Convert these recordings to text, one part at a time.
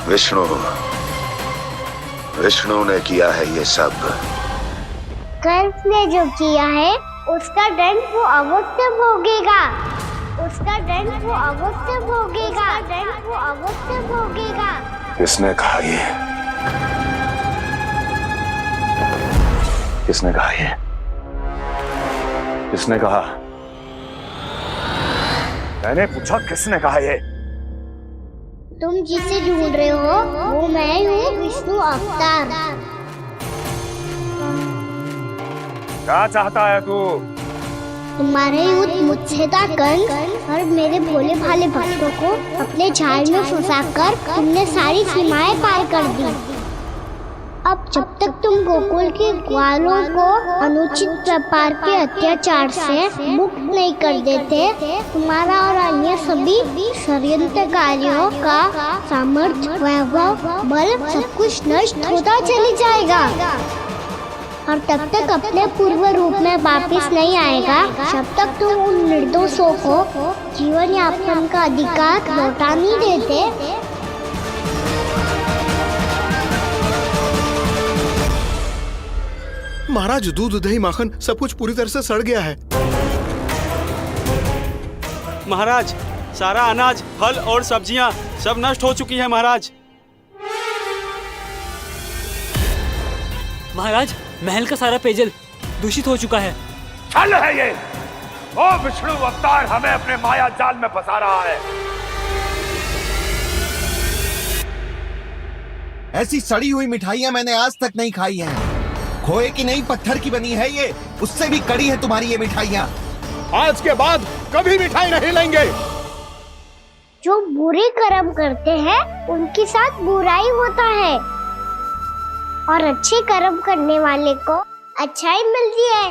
विष्णु विष्णु ने किया है ये सब। कंस ने जो किया है उसका दंड वो अवश्य भोगेगा। उसका दंड वो अवश्य भोगेगा। दंड वो अवश्य भोगेगा। किसने कहा ये? किसने कहा ये? किसने कहा? मैंने पूछा किसने कहा ये? तुम जिसे ढूंढ रहे हो वो मैं हूँ, विष्णु अवतार। क्या चाहता है तू? तुम्हारे युद्ध मुझसे था कंस, और मेरे भोले भाले भक्तों को अपने जाल में फंसाकर तुमने सारी सीमाएं पार कर दी। अब जब तक तुम गोकुल के ग्वालों को अनुचित प्रकार के अत्याचार से मुक्त नहीं कर देते, तुम्हारा और अन्य सभी षड्यंत्रकारियों का सामर्थ्य, वैभव, बल सब कुछ नष्ट होता चली जाएगा। और तब तक अपने पूर्व रूप में वापस नहीं आएगा जब तक तुम उन निर्दोषों को जीवन यापन का अधिकार लौटा नहीं देते। महाराज, दूध, दही, माखन सब कुछ पूरी तरह से सड़ गया है। महाराज, सारा अनाज, फल और सब्जियां सब नष्ट हो चुकी है महाराज। महाराज, महल का सारा पेयजल दूषित हो चुका है। छल है ये। ओ विष्णु अवतार हमें अपने माया जाल में फंसा रहा है। ऐसी सड़ी हुई मिठाइयाँ मैंने आज तक नहीं खाई हैं। खोए की नहीं, पत्थर की बनी है ये, उससे भी कड़ी है तुम्हारी ये मिठाइयाँ। आज के बाद कभी मिठाई नहीं लेंगे। जो बुरे कर्म करते हैं उनके साथ बुराई होता है, और अच्छे कर्म करने वाले को अच्छाई मिलती है।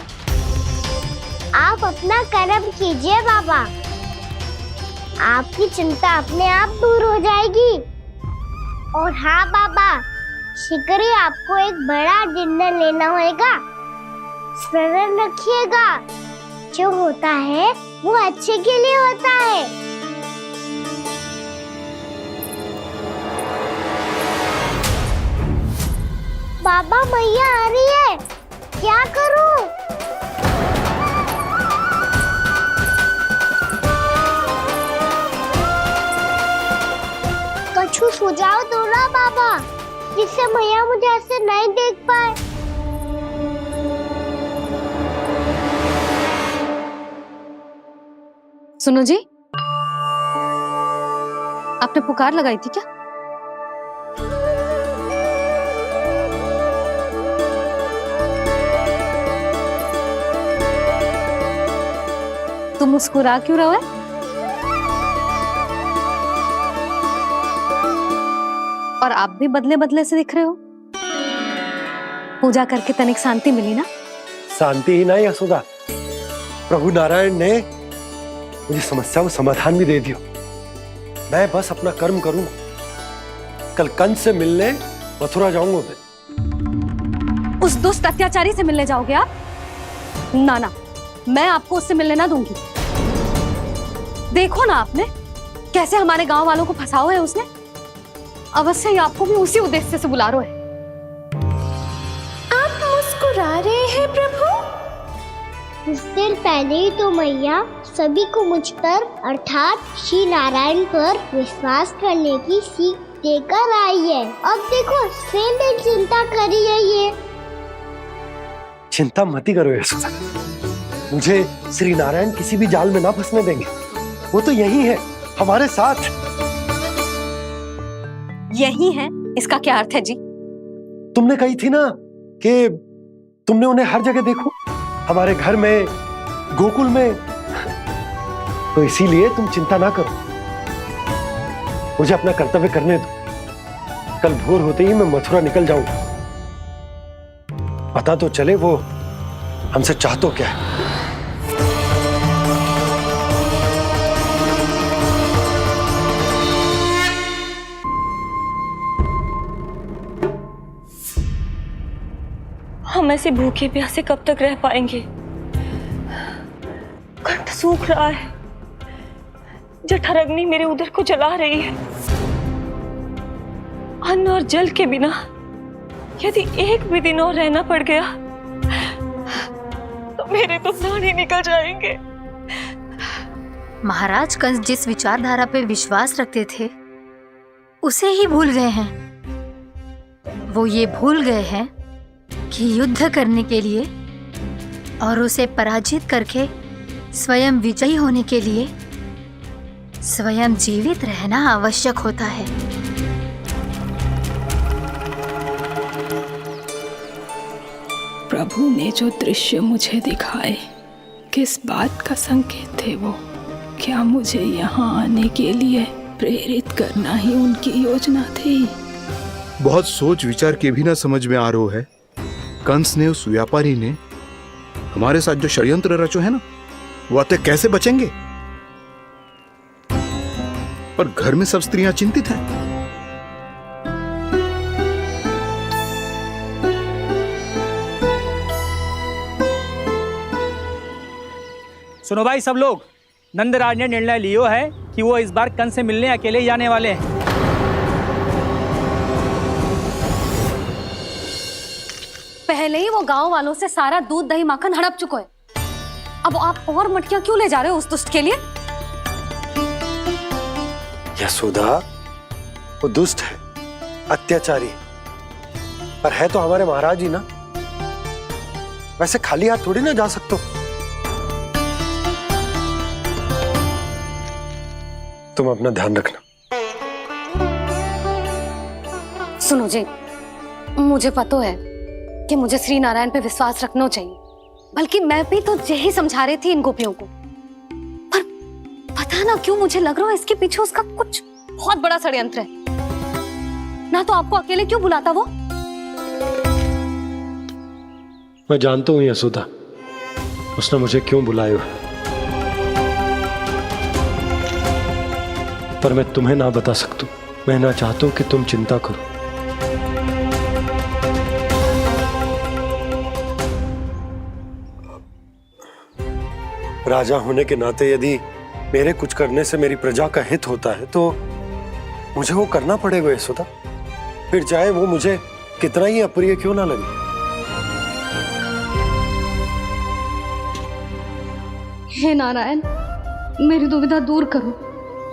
आप अपना कर्म कीजिए बाबा, आपकी चिंता अपने आप दूर हो जाएगी। और हाँ बाबा, शीघ्र ही आपको एक बड़ा निर्णय लेना होगा। स्मरण रखिएगा, जो होता है वो अच्छे के लिए होता है। बाबा, मैया आ रही है, क्या करूं? कुछ सुझाव दो ना बाबा, जिससे मैया मुझे ऐसे नहीं देख पाए। सुनो जी, आपने पुकार लगाई थी क्या? तुम मुस्कुरा क्यों रहे हो? और आप भी बदले बदले से दिख रहे हो। पूजा करके तनिक शांति मिली ना? शांति ही नहीं यशोदा, प्रभु नारायण ने मुझे समस्या को समाधान भी दे दिया। मैं बस अपना कर्म करूंगा। कल कंस से मिलने मथुरा जाऊंगा मैं। उस दुष्ट अत्याचारी से मिलने जाओगे आप? ना ना, मैं आपको उससे मिलने ना दूंगी। देखो ना आपने कैसे हमारे गांव वालों को फंसाओ है उसने। अवश्य ही आपको भी उसी उद्देश्य से बुला रहा है। आप मुस्कुरा रहे हैं प्रभु? कुछ देर पहले ही तो मैया सभी को मुझ पर अर्थात श्री नारायण पर विश्वास करने की सीख देकर आई है। अब देखो स्वयं चिंता करी है ये। चिंता मत ही करो यशोदा, मुझे श्री नारायण किसी भी जाल में ना फंसने देंगे। वो तो यही है हमारे साथ। यही है, इसका क्या अर्थ है जी? तुमने कही थी ना कि तुमने उन्हें हर जगह देखो, हमारे घर में, गोकुल में। तो इसीलिए तुम चिंता ना करो, मुझे अपना कर्तव्य करने दो। कल भोर होते ही मैं मथुरा निकल जाऊंगा। पता तो चले वो हमसे चाहतो क्या है। हम ऐसे भूखे प्यासे कब तक रह पाएंगे? कंठ सूख रहा है, जठर अग्नि मेरे उदर को जला रही है। अन्न और जल के बिना यदि एक भी दिन और रहना पड़ गया तो मेरे तो प्राण ही निकल जाएंगे। महाराज कंस जिस विचारधारा पे विश्वास रखते थे उसे ही भूल गए हैं। वो ये भूल गए हैं कि युद्ध करने के लिए और उसे पराजित करके स्वयं विजयी होने के लिए स्वयं जीवित रहना आवश्यक होता है। प्रभु ने जो दृश्य मुझे दिखाए किस बात का संकेत थे वो? क्या मुझे यहाँ आने के लिए प्रेरित करना ही उनकी योजना थी? बहुत सोच विचार के भी ना समझ में आ रहा है। कंस ने, उस व्यापारी ने हमारे साथ जो षड्यंत्र रचो है ना, वो आते कैसे बचेंगे? पर घर में सब स्त्रियां चिंतित हैं। सुनो भाई सब लोग, नंदराज ने निर्णय लियो है कि वो इस बार कंस से मिलने अकेले ही आने वाले हैं। पहले ही वो गांव वालों से सारा दूध दही माखन हड़प चुका है। अब आप और मटकियां क्यों ले जा रहे हो उस दुष्ट के लिए? यशोदा, वो दुष्ट है, अत्याचारी, पर है तो हमारे महाराज ही ना। वैसे खाली हाथ थोड़ी ना जा सकते हो। तुम अपना ध्यान रखना। सुनो जी, मुझे पता है कि मुझे श्री नारायण पे विश्वास रखना चाहिए, बल्कि मैं भी तो यही समझा रही थी इन गोपियों को। पर पता ना क्यों मुझे लग रहा है इसके पीछे उसका कुछ बहुत बड़ा षड्यंत्र है। ना तो आपको अकेले क्यों बुलाता वो? मैं जानता हूं यशोदा, उसने मुझे क्यों बुलाया, पर मैं तुम्हें ना बता सकता। मैं ना चाहता हूं कि तुम चिंता करो। राजा होने के नाते यदि मेरे कुछ करने से मेरी प्रजा का हित होता है तो मुझे वो करना पड़ेगा यशोदा, फिर चाहे वो मुझे कितना ही अप्रिय क्यों ना लगे। हे नारायण, मेरी दुविधा दूर करो।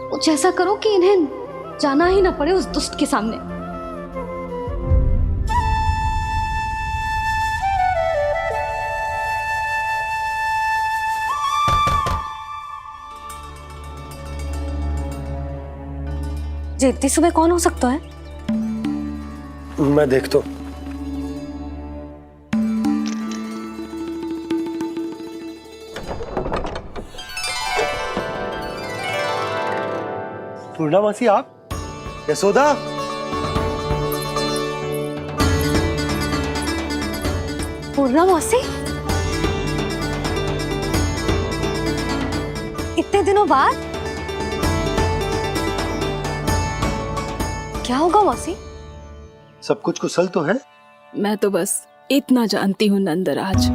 कुछ ऐसा करो कि इन्हें जाना ही ना पड़े उस दुष्ट के सामने। जी इतनी सुबह कौन हो सकता है? मैं देखता हूं। पूर्णामासी, आप? यशोदा, पूर्णामासी, इतने दिनों बाद? क्या होगा मौसी? सब कुछ कुशल तो है? मैं तो बस इतना जानती हूँ नंदराज,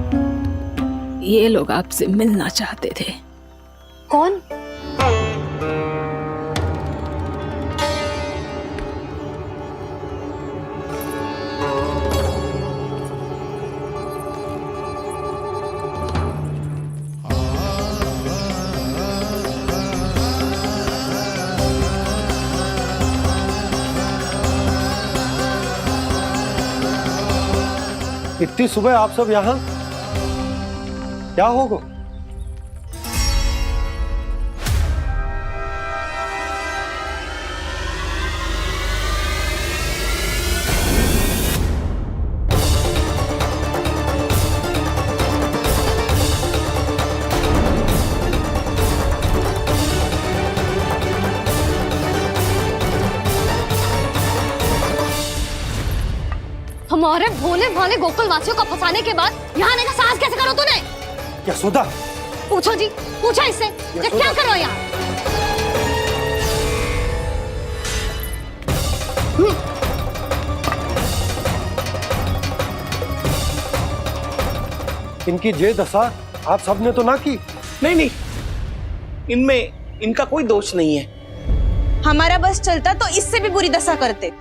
ये लोग आपसे मिलना चाहते थे। कौन? इतनी सुबह आप सब यहाँ? क्या होगा? हमारे भोले भाले गोकुल वासियों को फंसाने के बाद यहाँ आने का साहस कैसे करो तूने? यशोदा, पूछो जी, पूछो इससे, ये क्या करो यहाँ? इनकी ये दशा आप सबने तो ना की? नहीं नहीं, इनमें इनका कोई दोष नहीं है। हमारा बस चलता तो इससे भी बुरी दशा करते।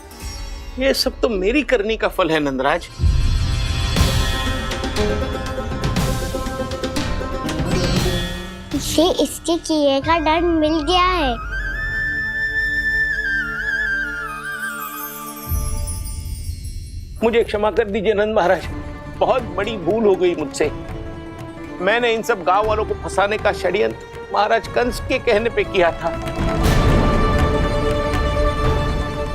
ये सब तो मेरी करनी का फल है नंदराज। इसे इसके किए का दंड मिल गया है। मुझे क्षमा कर दीजिए नंद महाराज, बहुत बड़ी भूल हो गई मुझसे। मैंने इन सब गांव वालों को फंसाने का षड्यंत्र महाराज कंस के कहने पे किया था।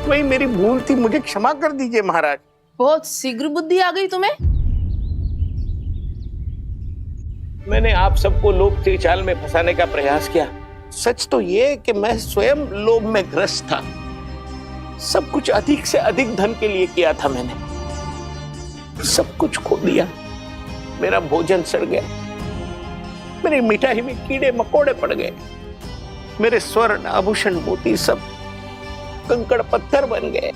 वही मेरी भूल थी, मुझे क्षमा कर दीजिए महाराज। बहुत शीघ्र बुद्धि आ गई तुम्हें। मैंने आप सबको लोभ के जाल में फंसाने का प्रयास किया। सच तो ये कि मैं स्वयं लोभ में ग्रस्त था। सब कुछ अधिक से अधिक धन के लिए किया था मैंने। सब कुछ खो दिया। मेरा भोजन सड़ गया, मेरी मिठाई में कीड़े मकोड़े पड़ गए, मेरे स्वर्ण आभूषण मोती सब कंकड़ पत्थर बन गए।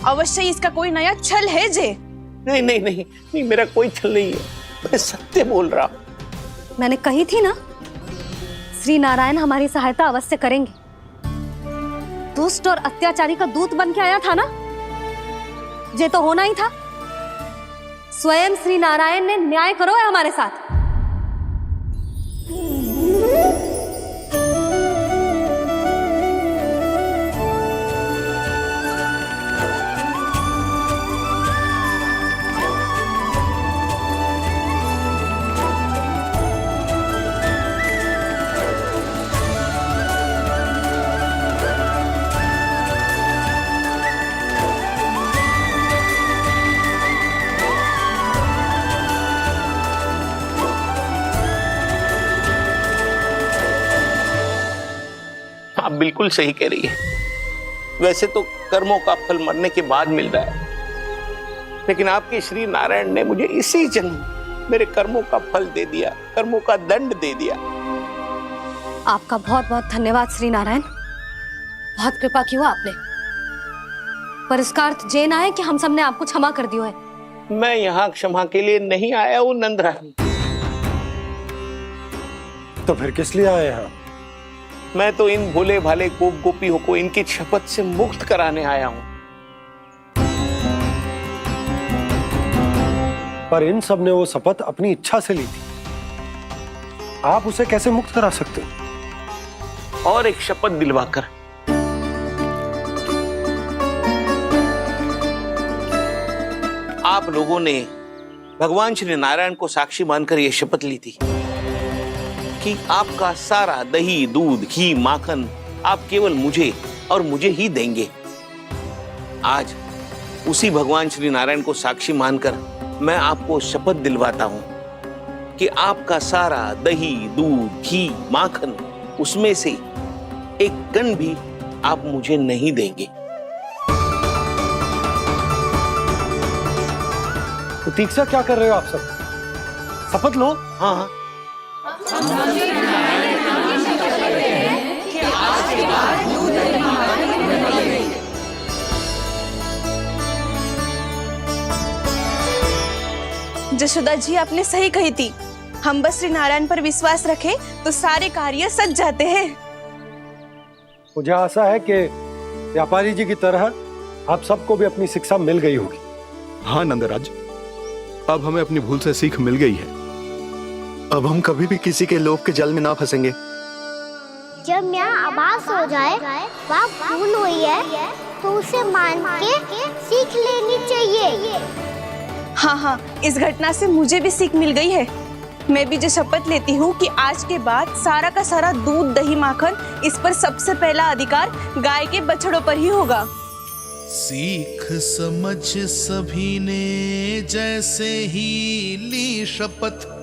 अवश्य इसका कोई नया छल है जे। नहीं नहीं नहीं नहीं, मेरा कोई छल नहीं है, मैं सत्य बोल रहा हूं। मैंने कही थी ना, श्री नारायण हमारी सहायता अवश्य करेंगे। दुष्ट और अत्याचारी का दूत बन के आया था ना, ये तो होना ही था। स्वयं श्री नारायण ने न्याय करो है हमारे साथ। आप बिल्कुल सही कह रही है। वैसे तो कर्मों का फल मरने के बाद मिल रहा है, लेकिन आपके श्री नारायण ने मुझे इसी जन्म मेरे कर्मों का फल दे दिया, कर्मों का दंड दे दिया। आपका बहुत बहुत धन्यवाद श्री नारायण, बहुत कृपा की हो आपने। पर इसका अर्थ ये ना है कि हम सब ने आपको क्षमा कर दिया है। मैं यहाँ क्षमा के लिए नहीं आया हूँ नंदरानी। तो फिर किस लिए आए हैं? मैं तो इन भोले भाले गोप गोपियों को इनकी शपथ से मुक्त कराने आया हूं। पर इन सब ने वो शपथ अपनी इच्छा से ली थी, आप उसे कैसे मुक्त करा सकते हो? और एक शपथ दिलवाकर। आप लोगों ने भगवान श्री नारायण को साक्षी मानकर यह शपथ ली थी कि आपका सारा दही, दूध, घी, माखन आप केवल मुझे और मुझे ही देंगे। आज उसी भगवान श्री नारायण को साक्षी मानकर मैं आपको शपथ दिलवाता हूं कि आपका सारा दही, दूध, घी, माखन उसमें से एक कण भी आप मुझे नहीं देंगे। प्रतीक्षा क्या कर रहे हो आप सब? शपथ लो। हाँ हाँ, जशोदा जी आपने सही कही थी। हम बस श्री नारायण पर विश्वास रखें तो सारे कार्य सज जाते हैं। मुझे आशा है कि व्यापारी जी की तरह आप सबको भी अपनी शिक्षा मिल गई होगी। हाँ नंदराज, अब हमें अपनी भूल से सीख मिल गई है। अब हम कभी भी किसी के लोभ के जाल में ना फंसेंगे। जब यहाँ आभास हो जाए वह भूल हुई है तो उसे मान के सीख लेनी चाहिए। हाँ हाँ, इस घटना से मुझे भी सीख मिल गई है। मैं भी जो शपथ लेती हूँ कि आज के बाद सारा का सारा दूध, दही, माखन इस पर सबसे पहला अधिकार गाय के बछड़ों पर ही होगा। सीख समझ सभी ने जैसे ही ली शपथ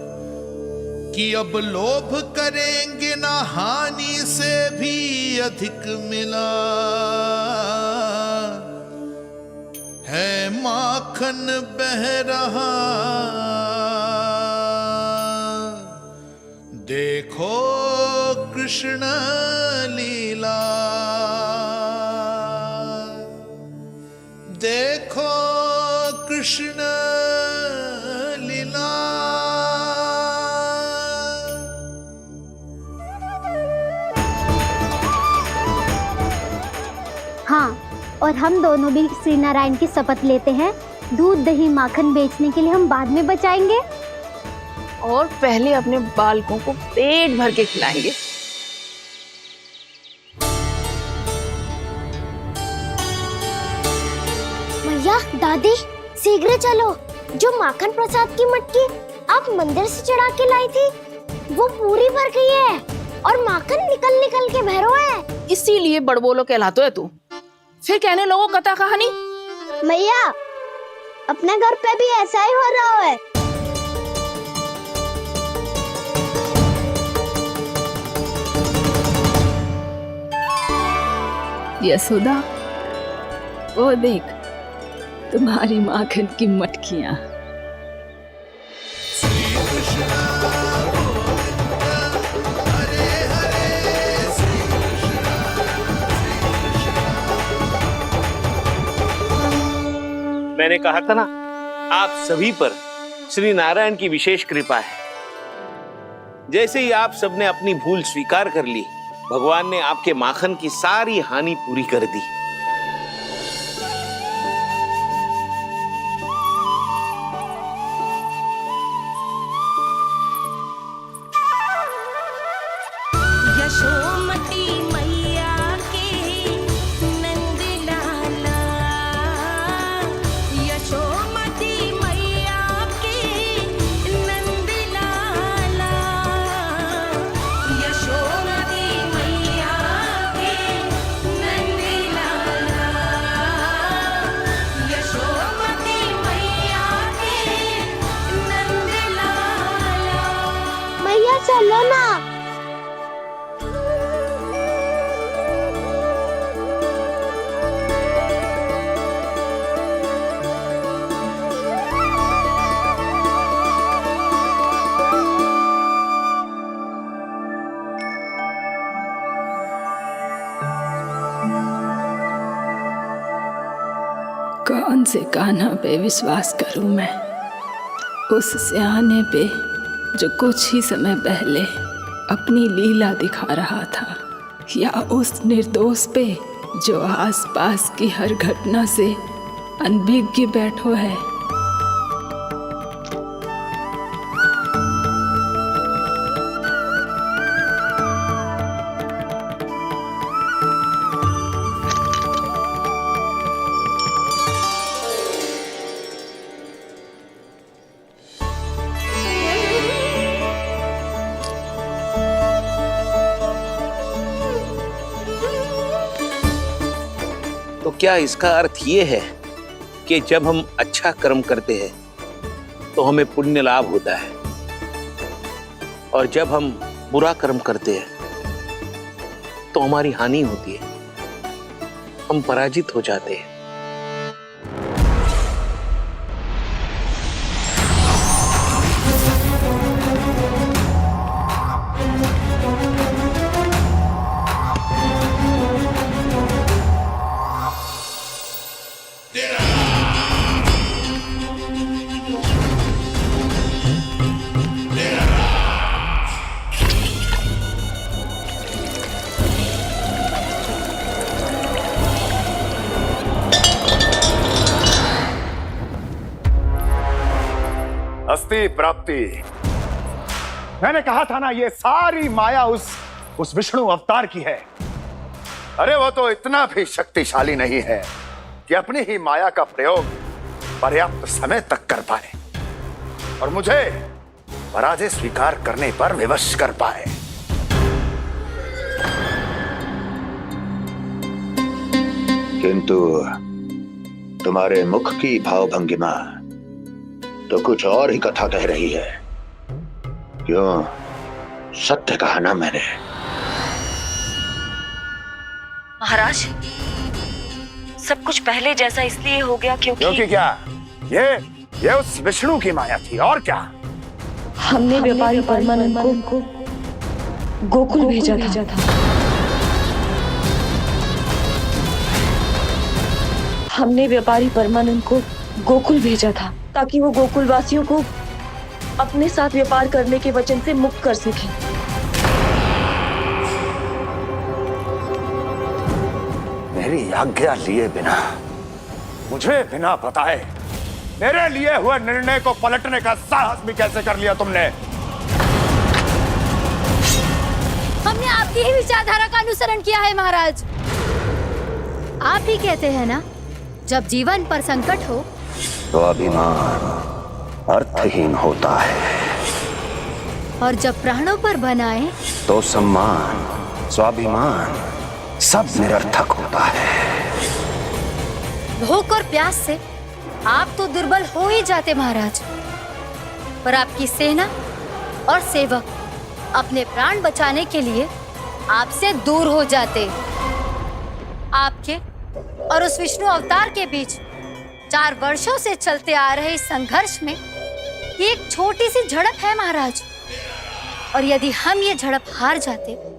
कि अब लोभ करेंगे ना हानि से भी अधिक मिला है, माखन बह रहा देखो कृष्ण लीला, देखो कृष्ण लीला। हाँ, और हम दोनों भी श्री नारायण की शपथ लेते हैं, दूध दही माखन बेचने के लिए हम बाद में बचाएंगे और पहले अपने बालकों को पेट भर के खिलाएंगे। भैया, दादी, शीघ्र चलो। जो माखन प्रसाद की मटकी आप मंदिर से चढ़ा के लाई थी, वो पूरी भर गई है और माखन निकल निकल के बह रहा है। इसीलिए बड़बोलो कहलाते है तू। फिर कहने लोगों कथा कहानी। भैया, अपने घर पे भी ऐसा ही हो रहा है। यशोदा, वो देख तुम्हारी माखन की मटकियां। मैंने कहा था ना, आप सभी पर श्री नारायण की विशेष कृपा है। जैसे ही आप सबने अपनी भूल स्वीकार कर ली, भगवान ने आपके माखन की सारी हानि पूरी कर दी। यशोमती मैया के नंद लाला, यशोमती मैया के नंद लाला, यशोमती मैया के नंद लाला, यशोमती मैया के नंद लाला। भैया चलो ना। कौन से कान्हा पे विश्वास करूं मैं? उस सियाने पे जो कुछ ही समय पहले अपनी लीला दिखा रहा था, या उस निर्दोष पे जो आसपास की हर घटना से अनभिज्ञ बैठो है? तो क्या इसका अर्थ ये है कि जब हम अच्छा कर्म करते हैं तो हमें पुण्य लाभ होता है, और जब हम बुरा कर्म करते हैं तो हमारी हानि होती है, हम पराजित हो जाते हैं? अस्ति प्राप्ति। मैंने कहा था ना, ये सारी माया उस विष्णु अवतार की है। अरे वो तो इतना भी शक्तिशाली नहीं है कि अपनी ही माया का प्रयोग पर्याप्त समय तक कर पाए और मुझे पराजय स्वीकार करने पर विवश कर पाए। किंतु तुम्हारे मुख की भावभंगिमा तो कुछ और ही कथा कह रही है। क्यों? सत्य कहा ना मैंने। महाराज, सब कुछ पहले जैसा इसलिए हो गया क्योंकि क्या? ये उस विष्णु की माया थी, और क्या? हमने व्यापारी परमानंद को गोकुल भेजा था। हमने व्यापारी परमानंद को गोकुल भेजा था ताकि वो गोकुल वासियों को अपने साथ व्यापार करने के वचन से मुक्त कर सके। मेरी आज्ञा लिए बिना, मुझे बिना बताए मेरे लिए हुए निर्णय को पलटने का साहस भी कैसे कर लिया तुमने? हमने आपकी ही विचारधारा का अनुसरण किया है महाराज। आप ही कहते हैं ना, जब जीवन पर संकट हो तो अभिमान अर्थहीन होता है, और जब प्राणों पर बनाए तो सम्मान स्वाभिमान सब निरर्थक होता है। भूख और प्यास से आप तो दुर्बल हो ही जाते महाराज, पर आपकी सेना और सेवक अपने प्राण बचाने के लिए आपसे दूर हो जाते। आपके और उस विष्णु अवतार के बीच 4 वर्षों से चलते आ रहे इस संघर्ष में ये एक छोटी सी झड़प है महाराज, और यदि हम ये झड़प हार जाते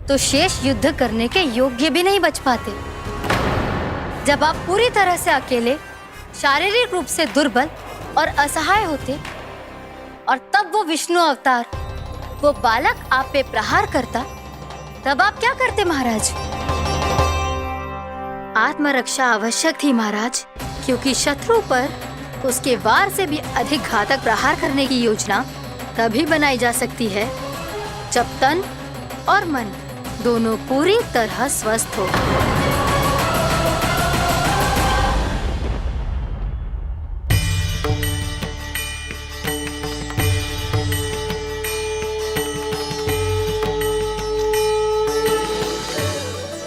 तो शेष युद्ध करने के योग्य भी नहीं बच पाते। जब आप पूरी तरह से अकेले, शारीरिक रूप से दुर्बल और असहाय होते, और तब वो विष्णु अवतार, वो बालक आप पे प्रहार करता, तब आप क्या करते महाराज? आत्मरक्षा आवश्यक थी महाराज, क्योंकि शत्रु पर उसके वार से भी अधिक घातक प्रहार करने की योजना तभी बनाई जा सकती है जब तन और मन दोनों पूरी तरह स्वस्थ हो।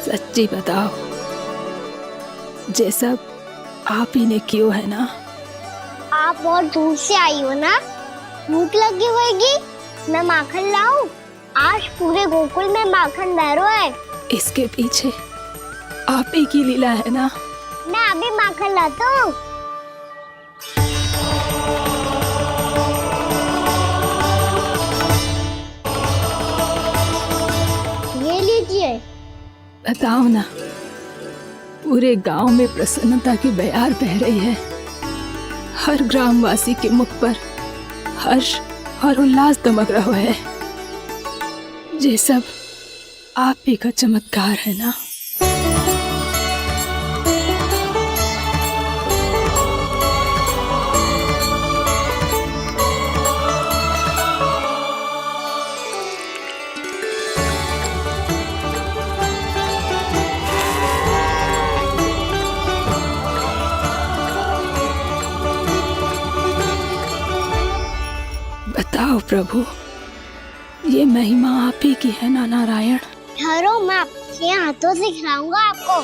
सच्ची बताओ, ये सब आप ही ने क्यों है ना? आप और दूर से आई हो ना, भूख लगी होगी, मैं माखन लाऊं? आज पूरे गोकुल में माखन बह रहा है। इसके पीछे आप ही की लीला है ना? मैं अभी माखन लाता हूँ। ये लीजिए। बताओ ना, पूरे गांव में प्रसन्नता की बयार बह रही है। हर ग्रामवासी के मुख पर हर्ष और उल्लास दमक रहा है। ये सब आप ही का चमत्कार है ना? बताओ प्रभु, ये महिमा आप ही की है ना नारायण? ठहरो, मैं आपके हाथों से खिलाऊंगा आपको।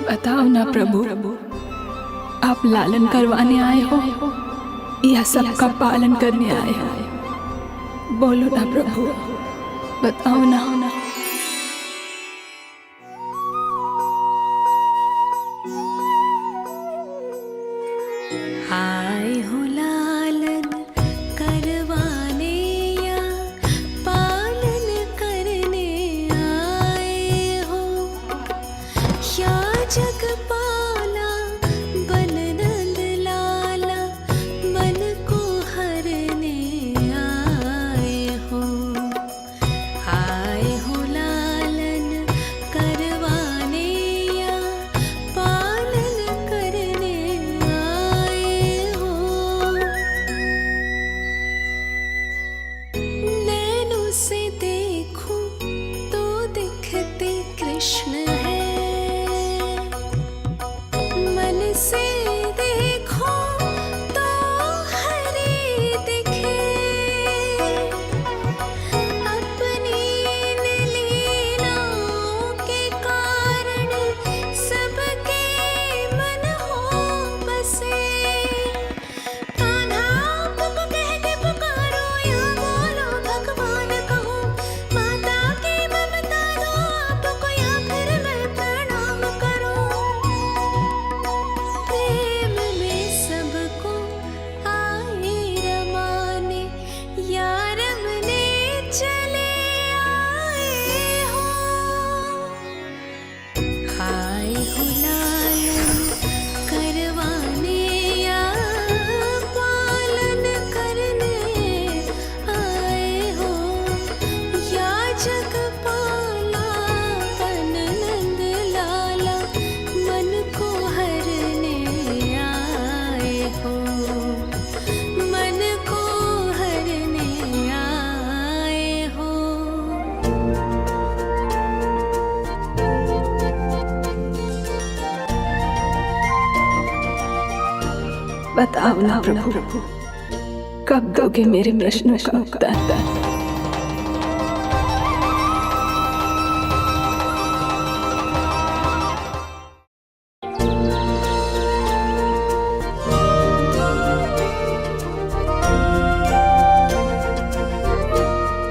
बताओ ना प्रभु, आप लालन करवाने आए हो या सबका पालन करने आए हो? बोलो ना प्रभु, बताओ ना। आए हो लालन करवाने या पालन करने आए हो, या जगपाला बन नंद लाला मन को हरने आए हो। आए बताओ ना प्रभु, कब दोगे मेरे प्रश्नों का उत्तर?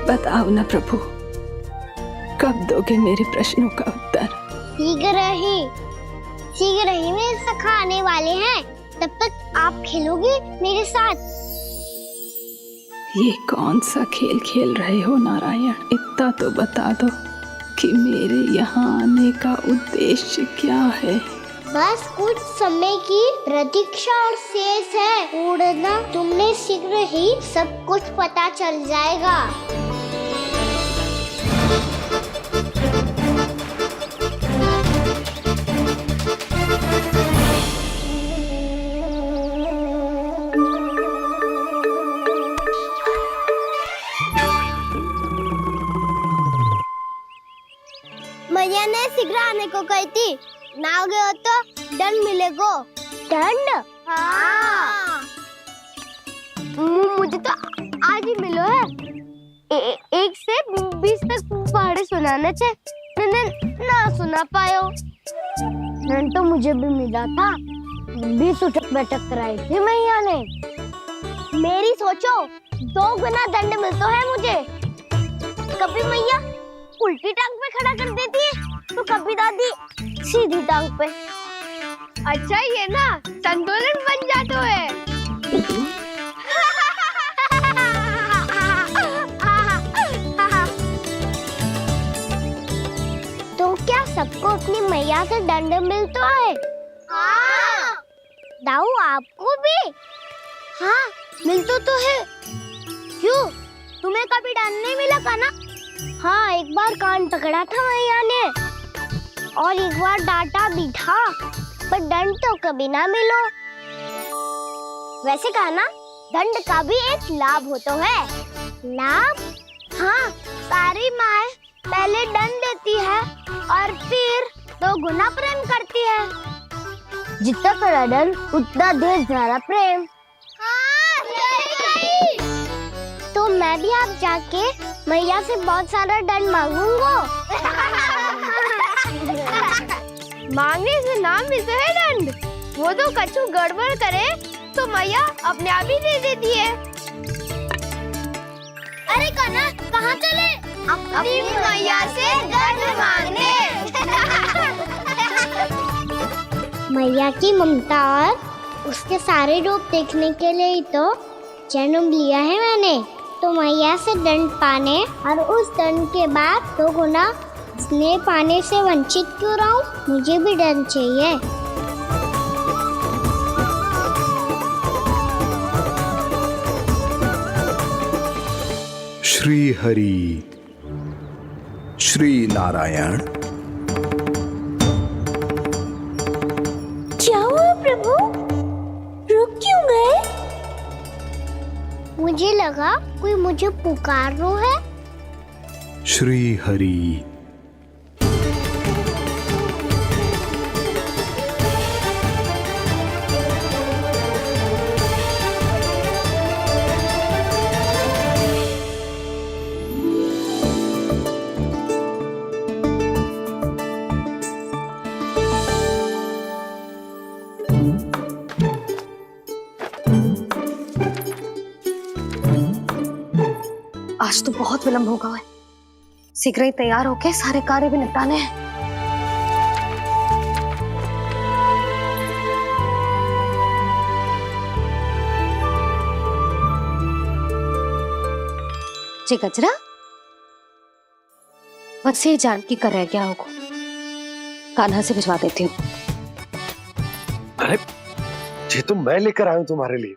बताओ ना प्रभु, कब दोगे मेरे प्रश्नों का उत्तर? शीघ्र ही मेरे सखा आने वाले हैं, तब तक आप खेलोगे मेरे साथ। ये कौन सा खेल खेल रहे हो नारायण? इतना तो बता दो कि मेरे यहाँ आने का उद्देश्य क्या है? बस कुछ समय की प्रतीक्षा और शेष है। उड़ना तुमने शीघ्र ही सब कुछ पता चल जाएगा। मैया ने शीघ्र आने को कही थी, ना हो गए तो दंड मिलेगा। दंड? हाँ। मुझे तो आज ही मिलो है। 1 से 20 तक पहाड़े सुनाने थे, ना सुना पायो। दंड तो मुझे भी मिला था, 20 उठक बैठक कराई थी मैया ने। मेरी सोचो, 2 गुना दंड मिलता है मुझे। कभी मैया उल्टी टांग पे खड़ा कर देती है, तो कभी दादी सीधी टांग पे। अच्छा ये ना संतुलन बन जाता है। तो क्या सबको अपनी मैया से दंड मिलता है? हाँ। दाऊ आपको भी? हाँ मिलता तो है। क्यों, तुम्हें कभी दंड नहीं मिला का ना? हाँ, एक बार कान पकड़ा था मैया ने और एक बार डांटा भी था, पर दंड तो कभी ना मिलो। वैसे कहा ना, दंड का भी एक लाभ होता है। लाभ? हाँ, सारी माँ पहले दंड देती है और फिर 2 गुना प्रेम करती है। जितना बड़ा दंड उतना ढेर सारा प्रेम। हाँ, सही। तो मैं भी आप जाके मैया से बहुत सारा दंड मांगूंगा। मांगने से ना मिलता है दंड, वो तो कछु गड़बड़ करे तो मैया अपने आप ही दे देती है। अरे कना, कहाँ चले? अपनी मैया से दंड मांगने। मैया की ममता और उसके सारे रूप देखने के लिए ही तो जन्म लिया है मैंने। तो मैया से दंड पाने और उस दंड के बाद 2 गुना स्नेह पाने से वंचित क्यों रहूं? मुझे भी दंड चाहिए। श्री हरि, श्री नारायण। क्या हुआ प्रभु? रुक क्यों गए? मुझे लगा कोई मुझे पुकार रहा है। श्री हरि। आज तो बहुत विलंब होगा है। शीघ्र ही तैयार होके सारे कार्य भी निपटाने हैं। जी गजरा, बस ये जान की कर रहे क्या होगा, कान्हा से भिजवा देती हूँ। अरे ये तो मैं लेकर आया हूं तुम्हारे लिए।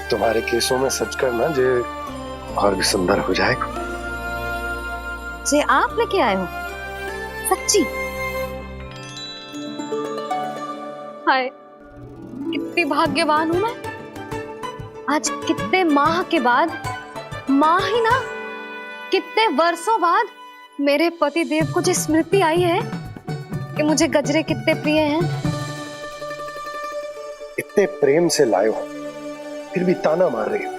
तुम्हारे केसों में सच करना जे और भी सुंदर हो जाएगा। जे आप लेके आए हो? सच्ची? हाय, कितनी भाग्यवान हूं मैं। आज कितने माह के बाद, माह ही ना, कितने वर्षों बाद मेरे पति देव को जो स्मृति आई है कि मुझे गजरे कितने प्रिय हैं। इतने प्रेम से लाए हो, फिर भी ताना मार रही हो।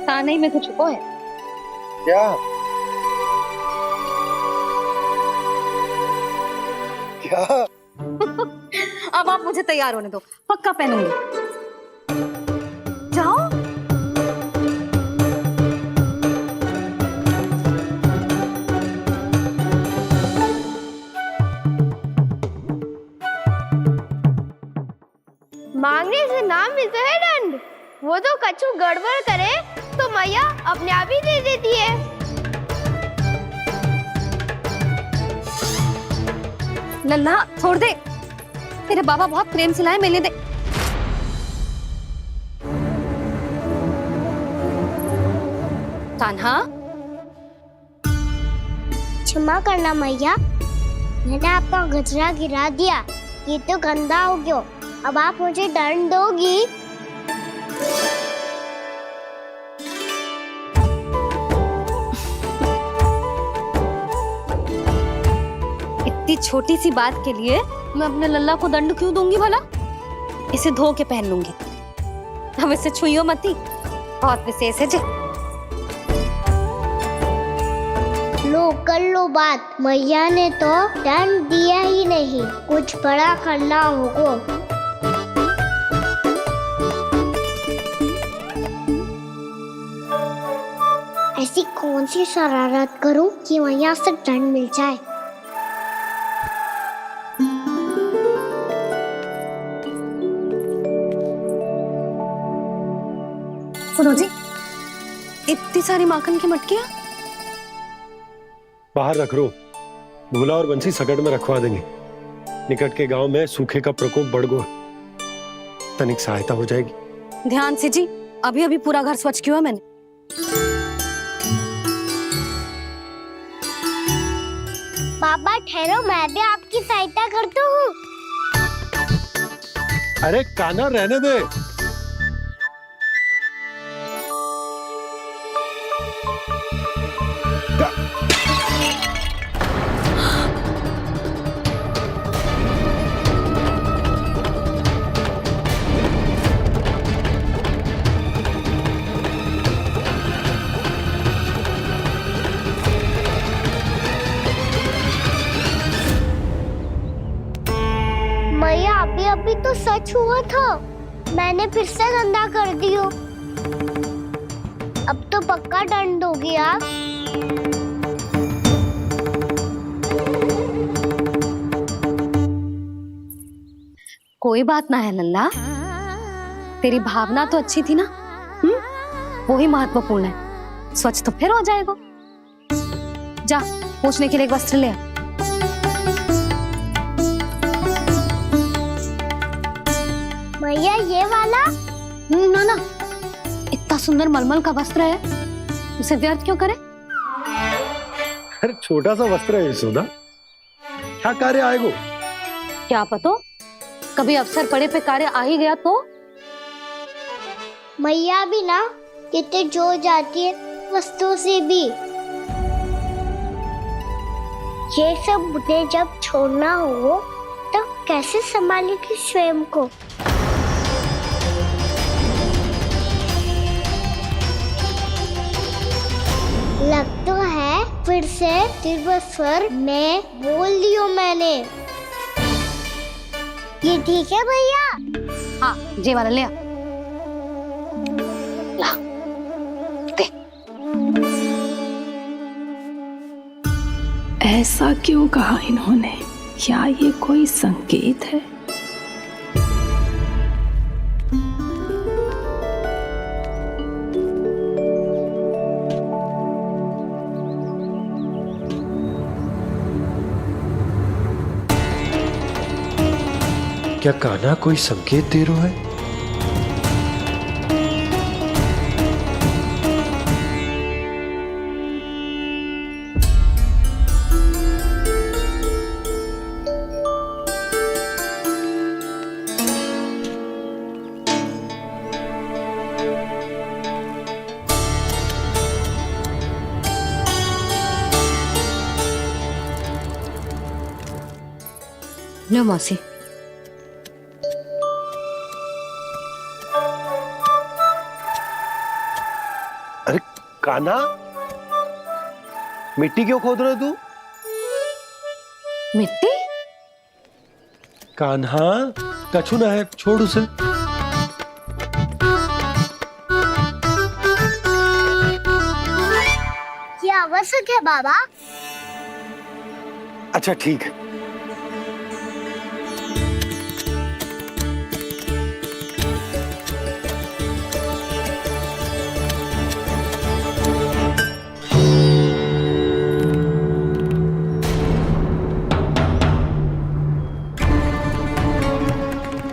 ताने में तो छुपो है। क्या? क्या? अब आप मुझे तैयार होने दो, पक्का पहनूंगी। जाओ। मांगने से ना मिलता है दंड। वो तो कछु गड़बड़ करे तो मैया अपने आप ही दे देती है। लल्ला छोड़ दे, तेरे बाबा बहुत प्रेम से लाए, मेले दे। कान्हा, क्षमा करना मैया, मैंने आपका गजरा गिरा दिया, ये तो गंदा हो गया। अब आप मुझे दंड दोगी? इतनी छोटी सी बात के लिए मैं अपने लल्ला को दंड क्यों दूंगी भला? इसे धो के पहन लूंगी। अब इसे छुइयो मती, बहुत विशेष है जी। लो कर लो बात, मैया ने तो दंड दिया ही नहीं, कुछ बड़ा करना होगा। ऐसी कौन सी शरारत करूं कि मैया से दंड मिल जाए? सुनो जी, इतनी सारी माखन की मटकियां बाहर रख रो, भूला और बंसी सकट में रखवा देंगे। निकट के गांव में सूखे का प्रकोप बढ़ गया, तनिक सहायता हो जाएगी। ध्यान से जी, अभी अभी पूरा घर स्वच्छ किया है मैंने। पापा ठहरो, मैं भी आपकी सहायता करता हूँ। अरे कान्हा रहने दे। मैया अभी अभी तो सच हुआ था, मैंने फिर से गंदा कर दियो। अब तो पक्का दंड दोगी आप। कोई बात ना है लल्ला, तेरी भावना तो अच्छी थी ना, वो ही महत्वपूर्ण है। स्वच्छ तो फिर हो जाएगा। जा, पूछने के लिए एक वस्त्र ले आ। भैया ये वाला? ना ना, इतना सुंदर मलमल का वस्त्र है, उसे व्यर्थ क्यों करे? अरे छोटा सा वस्त्र है यशोदा, क्या कार्य आएगा? क्या पता, कभी अवसर पड़े पे कार्य आ ही गया तो। मैया भी ना कितने जो जाती है वस्तुओं से भी। ये सब मुझे जब छोड़ना हो तो कैसे संभालेगी स्वयं को? लग तो है फिर से तीव्र स्वर में बोल दियो मैंने। ये ठीक है भैया? हाँ, जे वाला ले आ। ला, दे। ऐसा क्यों कहा इन्होंने? क्या ये कोई संकेत है? क्या कान्हा कोई संकेत दे रहा है? लो मौसी। अरे कान्हा, मिट्टी क्यों खोद रहे हो तू? मिट्टी? कान्हा, कछु ना है, छोड़ उसे। ये आवश्यक है बाबा। अच्छा ठीक है।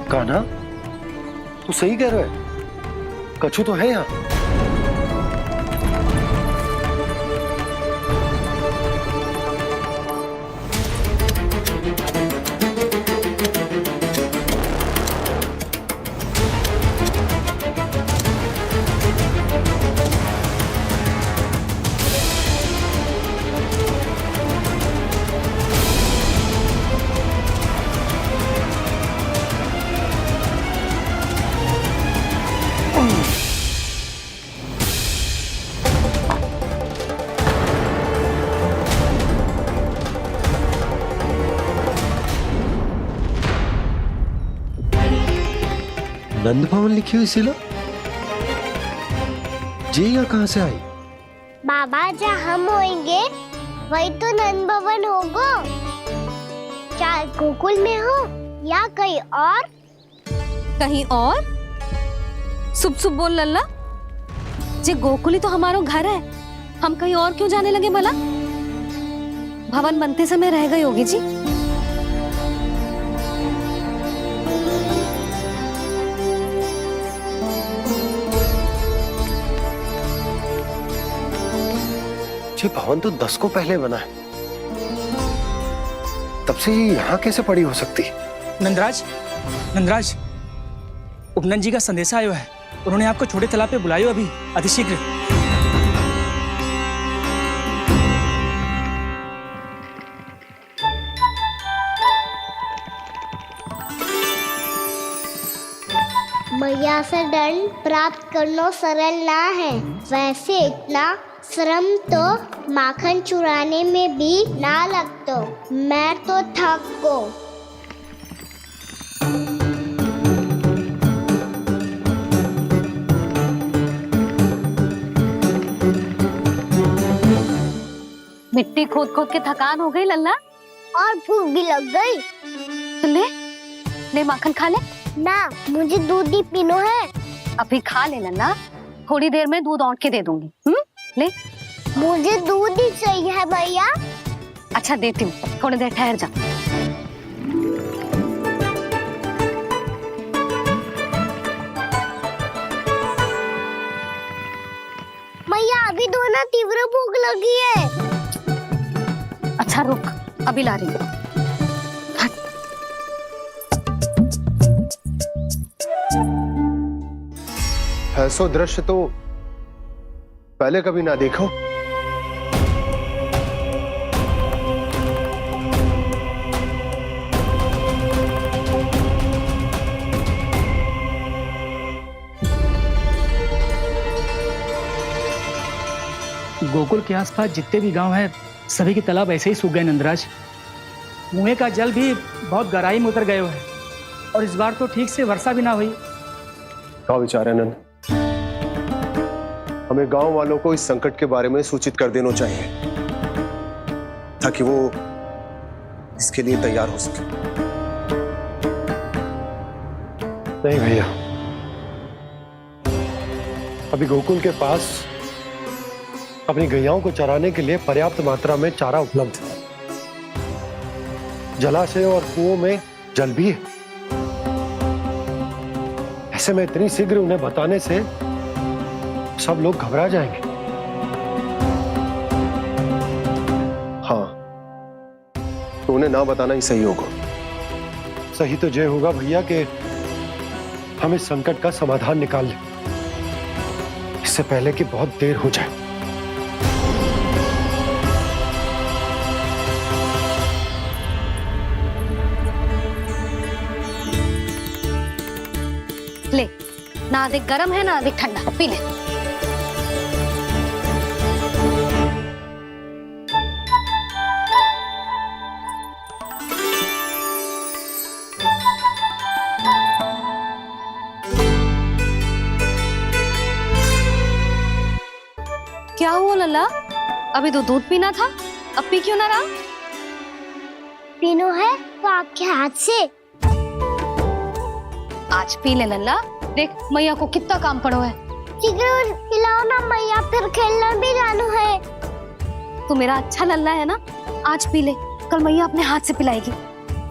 कान्हा, तू सही कह रहा है, कछु तो है यहाँ। नंद भवन लिखी हुई सिला, जी यहाँ कहाँ से आई? बाबा जहाँ हम होंगे वही तो नंद भवन होगा। चाहे गोकुल में हो या कहीं और। कहीं और? सुब सुब बोल लल्ला। जे गोकुली तो हमारो घर है, हम कहीं और क्यों जाने लगे भला? भवन बनते समय रह गए होगी जी। ये भवन तो 10 को पहले बना है, तब से ये यहाँ कैसे पड़ी हो सकती? नंदराज, नंदराज, उपनंद जी का संदेशा आयो है। उन्होंने आपको छोटे तालाब पे बुलायो अभी, अतिशीघ्र। मैया से दंड प्राप्त करना सरल ना है। वैसे इतना श्रम तो माखन चुराने में भी ना लगता। मैं तो थक गो। मिट्टी खोद खोद के थकान हो गई लल्ला, और भूख भी लग गई। तो ले ले माखन खा ले। ना, मुझे दूध ही पीनो है। अभी खा ले लल्ला, थोड़ी देर में दूध औंट के दे दूंगी। ले। मुझे दूध ही चाहिए भैया। अच्छा देती हूँ, थोड़ी देर ठहर जा। भैया अभी तो ना तीव्र भूख लगी है। अच्छा रुक, अभी ला रही हूँ। ऐसो दृश्य तो पहले कभी ना देखो। गोकुल के आसपास जितने भी गांव हैं, सभी के तालाब ऐसे ही सूख गए नंदराज। कुएं का जल भी बहुत गहराई में उतर गए है, और इस बार तो ठीक से वर्षा भी ना हुई। क्या विचार है नंद? हमें गांव वालों को इस संकट के बारे में सूचित कर देना चाहिए, ताकि वो इसके लिए तैयार हो सके। नहीं भैया, अभी गोकुल के पास अपनी गैयाओं को चराने के लिए पर्याप्त मात्रा में चारा उपलब्ध है। जलाशय और कुओं में जल भी है। ऐसे में इतनी शीघ्र उन्हें बताने से सब लोग घबरा जाएंगे। हाँ, तो उन्हें ना बताना ही सही होगा। सही तो ये होगा भैया कि हम इस संकट का समाधान निकाल लें, इससे पहले कि बहुत देर हो जाए। ले, ना अधिक गर्म है ना अधिक ठंडा, पी ले। क्या हुआ लल्ला? अभी तो दूध पीना था, अब पी क्यों ना रहा? पीनो है तो आपके हाथ से। आज पी ले लल्ला, देख मैया को कितना काम पड़ो है। शीघ्र पिलाओ ना मैया, फिर खेलना भी जाना है। तू मेरा अच्छा लल्ला है ना, आज पी ले, कल मैया अपने हाथ से पिलाएगी।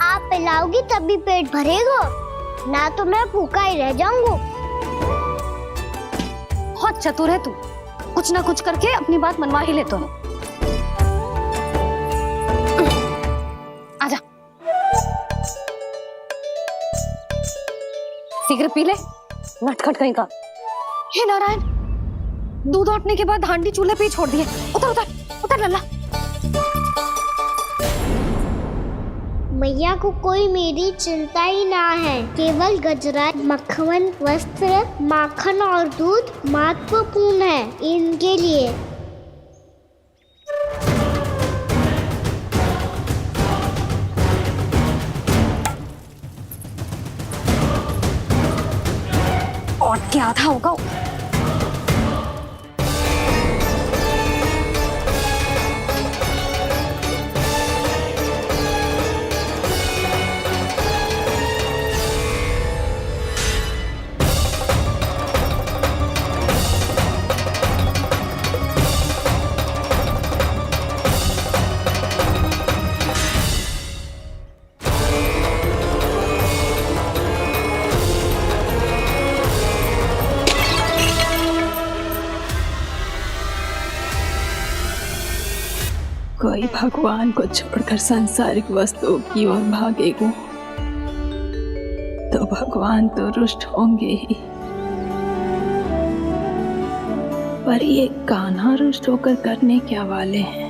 आप पिलाओगी तभी पेट भरेगा, ना तो मैं भूखा ही रह जाऊंगा। बहुत चतुर है तू, कुछ ना कुछ करके अपनी बात मनवा ही लेता है। आजा, शीघ्र पी ले, नटखट कहीं का। हे नारायण, दूध औटने के बाद हांडी चूल्हे पे ही छोड़ दिए। उतर उतर उतर लल्ला। मैया को कोई मेरी चिंता ही ना है, केवल गजरा, मक्खन, वस्त्र, माखन और दूध महत्वपूर्ण है इनके लिए। और क्या था होगा? कोई भगवान को छोड़कर सांसारिक वस्तुओं की ओर भागेगा तो भगवान तो रुष्ट होंगे ही, पर ये कान्हा रुष्ट होकर करने क्या वाले हैं?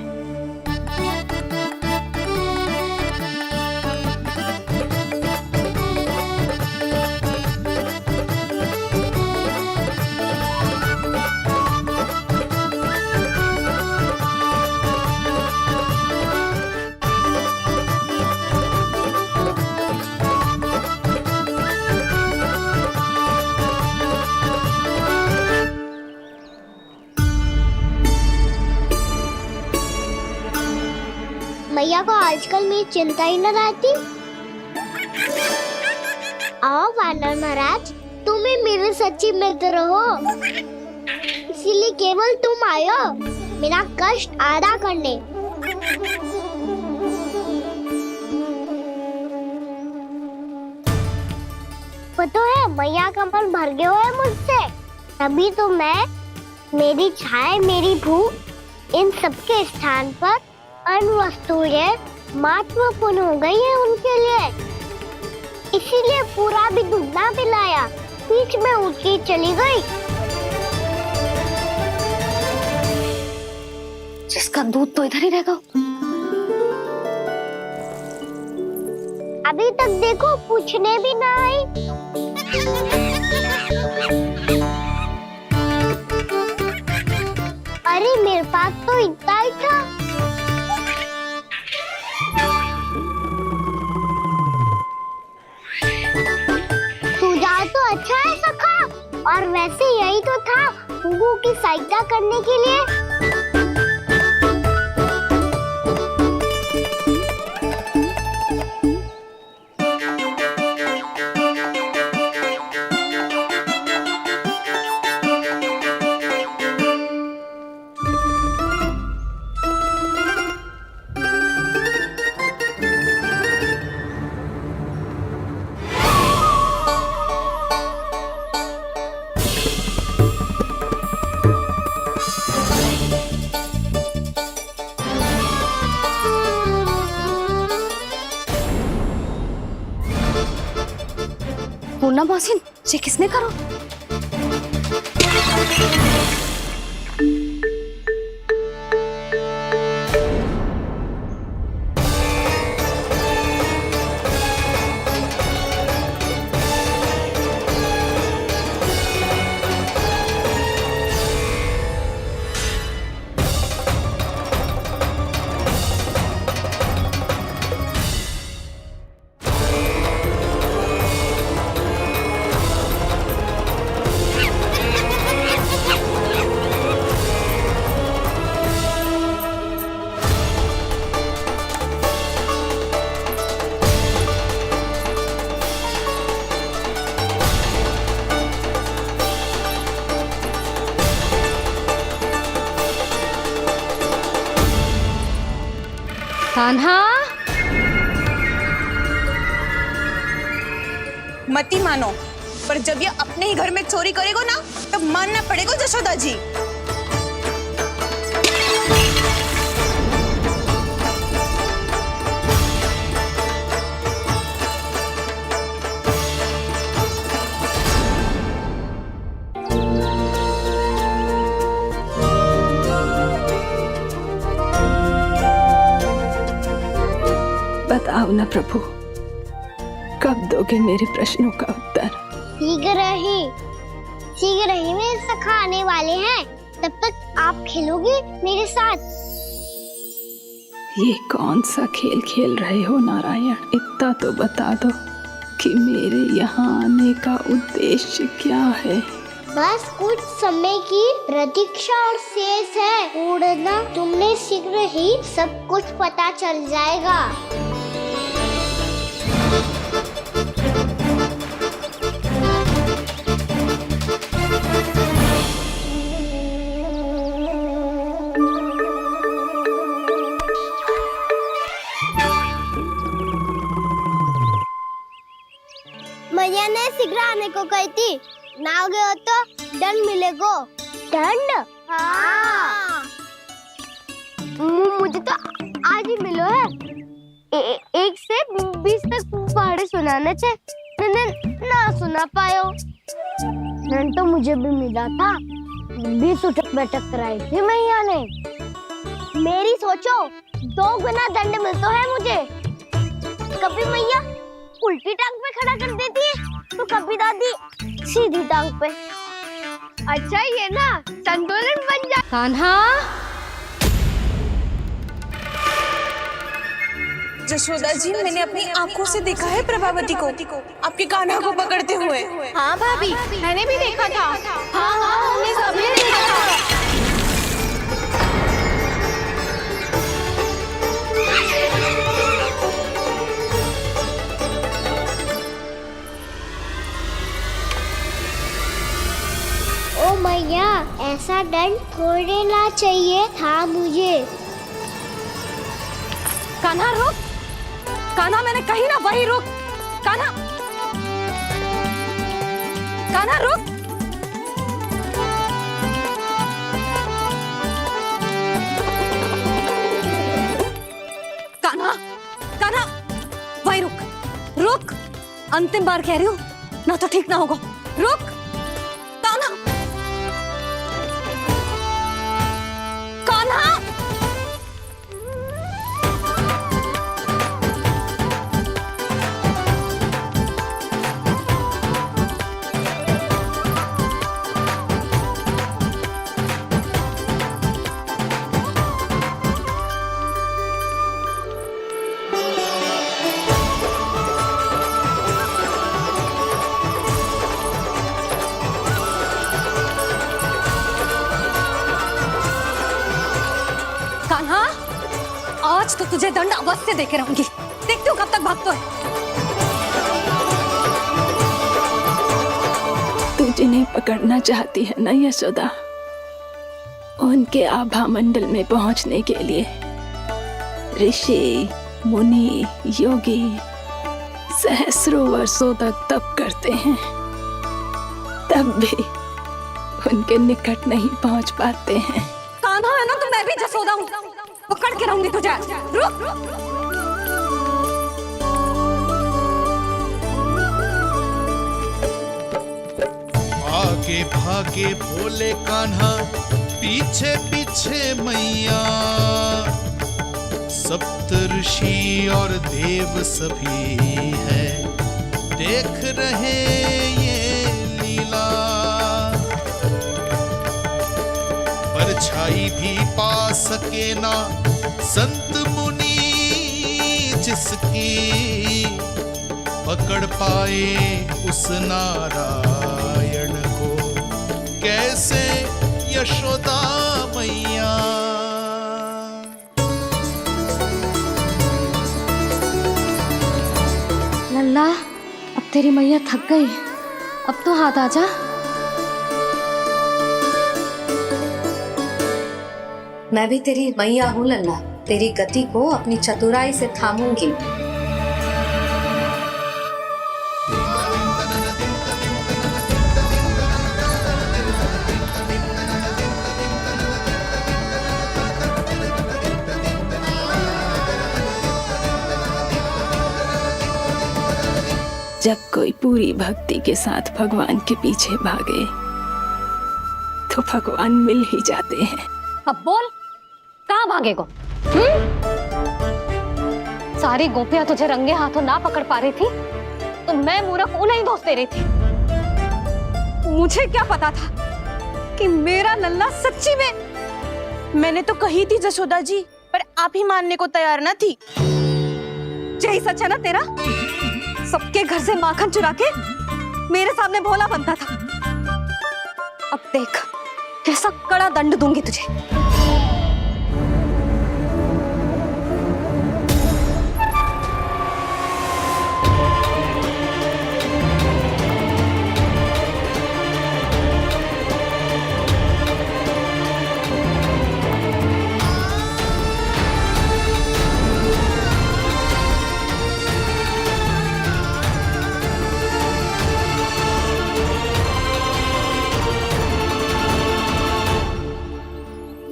मैया को आजकल मेरी चिंता ही न रहती। आओ वानर महाराज, तुम ही मेरे सच्ची मित्र हो, इसीलिए केवल तुम आयो मेरा कष्ट आधा करने। पता है मैया का मन भर गया है मुझसे, तभी तो मैं, मेरी छाया, मेरी भूख, इन सबके स्थान पर अन्य वस्तुएं महत्वपूर्ण हो गई है उनके लिए। इसीलिए पूरा भी दूध ना पिलाया, बीच में उठ के चली गई। जिसका दूध तो इधर ही रहेगा। अभी तक देखो पूछने भी ना आई। अरे मेरे पास तो इतना ही था। तो अच्छा है सखा, और वैसे यही तो था गुगु की सहायता करने के लिए। पूर्णा मौसी, ये किसने करो? कान्हा, मती मानो, पर जब ये अपने ही घर में चोरी करेगा ना, तब मानना पड़ेगा जशोदा जी। बताओ ना प्रभु, कब दोगे मेरे प्रश्नों का उत्तर? शीघ्र ही मेरे सखा आने वाले हैं, तब तक आप खेलोगे मेरे साथ। ये कौन सा खेल खेल रहे हो नारायण? इतना तो बता दो कि मेरे यहाँ आने का उद्देश्य क्या है? बस कुछ समय की प्रतीक्षा और शेष है। उड़ना तुमने शीघ्र ही सब कुछ पता चल जाएगा। मैया ने शीघ्र आने को कही थी, ना हो गए हो तो दंड मिलेगा। दंड? हाँ। मुझे तो आज ही मिलो है। 1 से 20 तक पहाड़े सुनाने थे, ना सुना पायो। दंड तो मुझे भी मिला था, 20 उठक बैठक कराई थी मैया ने। मेरी सोचो, 2 गुना दंड मिलता है मुझे। कभी मैया उल्टी टांग पे खड़ा कर देती है, तो कभी दादी सीधी टांग पे। अच्छा ये ना संतुलन बन जा। कान्हा, जशोदा जी, मैंने अपनी आंखों से देखा है प्रभावती को आपके कान्हा को पकड़ते हुए। हाँ भाभी, मैंने भी देखा था। हाँ हाँ, हमने सबने देखा था। ओ मैया, ऐसा दंड थोड़े ना चाहिए था मुझे। कान्हा रुक, कान्हा मैंने कही ना वही रुक। कान्हा, कान्हा रुक। कान्हा, कान्हा वही रुक, रुक। अंतिम बार कह रही हूँ, ना तो ठीक ना होगा। रुक कान्हा, कान्हा। कान्हा, आज तो तुझे दंड अवश्य देके रहूंगी। देखती हूँ कब तक भागता है। तू जिन्हें पकड़ना चाहती है ना यशोदा, उनके आभा मंडल में पहुंचने के लिए ऋषि, मुनि, योगी सहस्रों वर्षों तक तप करते हैं, तब भी उनके निकट नहीं पहुंच पाते हैं। कान्हा है ना, तो मैं भी जसोदा हूँ, पकड़ के रहूंगी तुझे। रुक। आगे भागे भोले कान्हा, पीछे पीछे मैया, सप्त ऋषि और देव सभी है, देख रहे ये लीला। परछाई भी पा सके ना संत मुनि जिसकी, पकड़ पाए उस नारायण को कैसे यशोदा मैया। लल्ला, अब तेरी मैया थक गई, अब तो हाथ आजा। मैं भी तेरी मैया हूँ लल्ला, तेरी गति को अपनी चतुराई से थामूंगी। जब कोई पूरी भक्ति के साथ भगवान के पीछे भागे तो भगवान मिल ही जाते हैं। अब बोल, कहाँ भागेगा? सारी गोपियां तुझे रंगे हाथों ना पकड़ पा रही थी तो मैं मूर्ख उन्हें ही दोष दे रही थी। मुझे क्या पता था कि मेरा लल्ला सच्ची में। मैंने तो कही थी जसोदा जी, पर आप ही मानने को तैयार न थी। यही सच है ना तेरा? सबके घर से माखन चुरा के मेरे सामने भोला बनता था। अब देख कैसा कड़ा दंड दूंगी तुझे।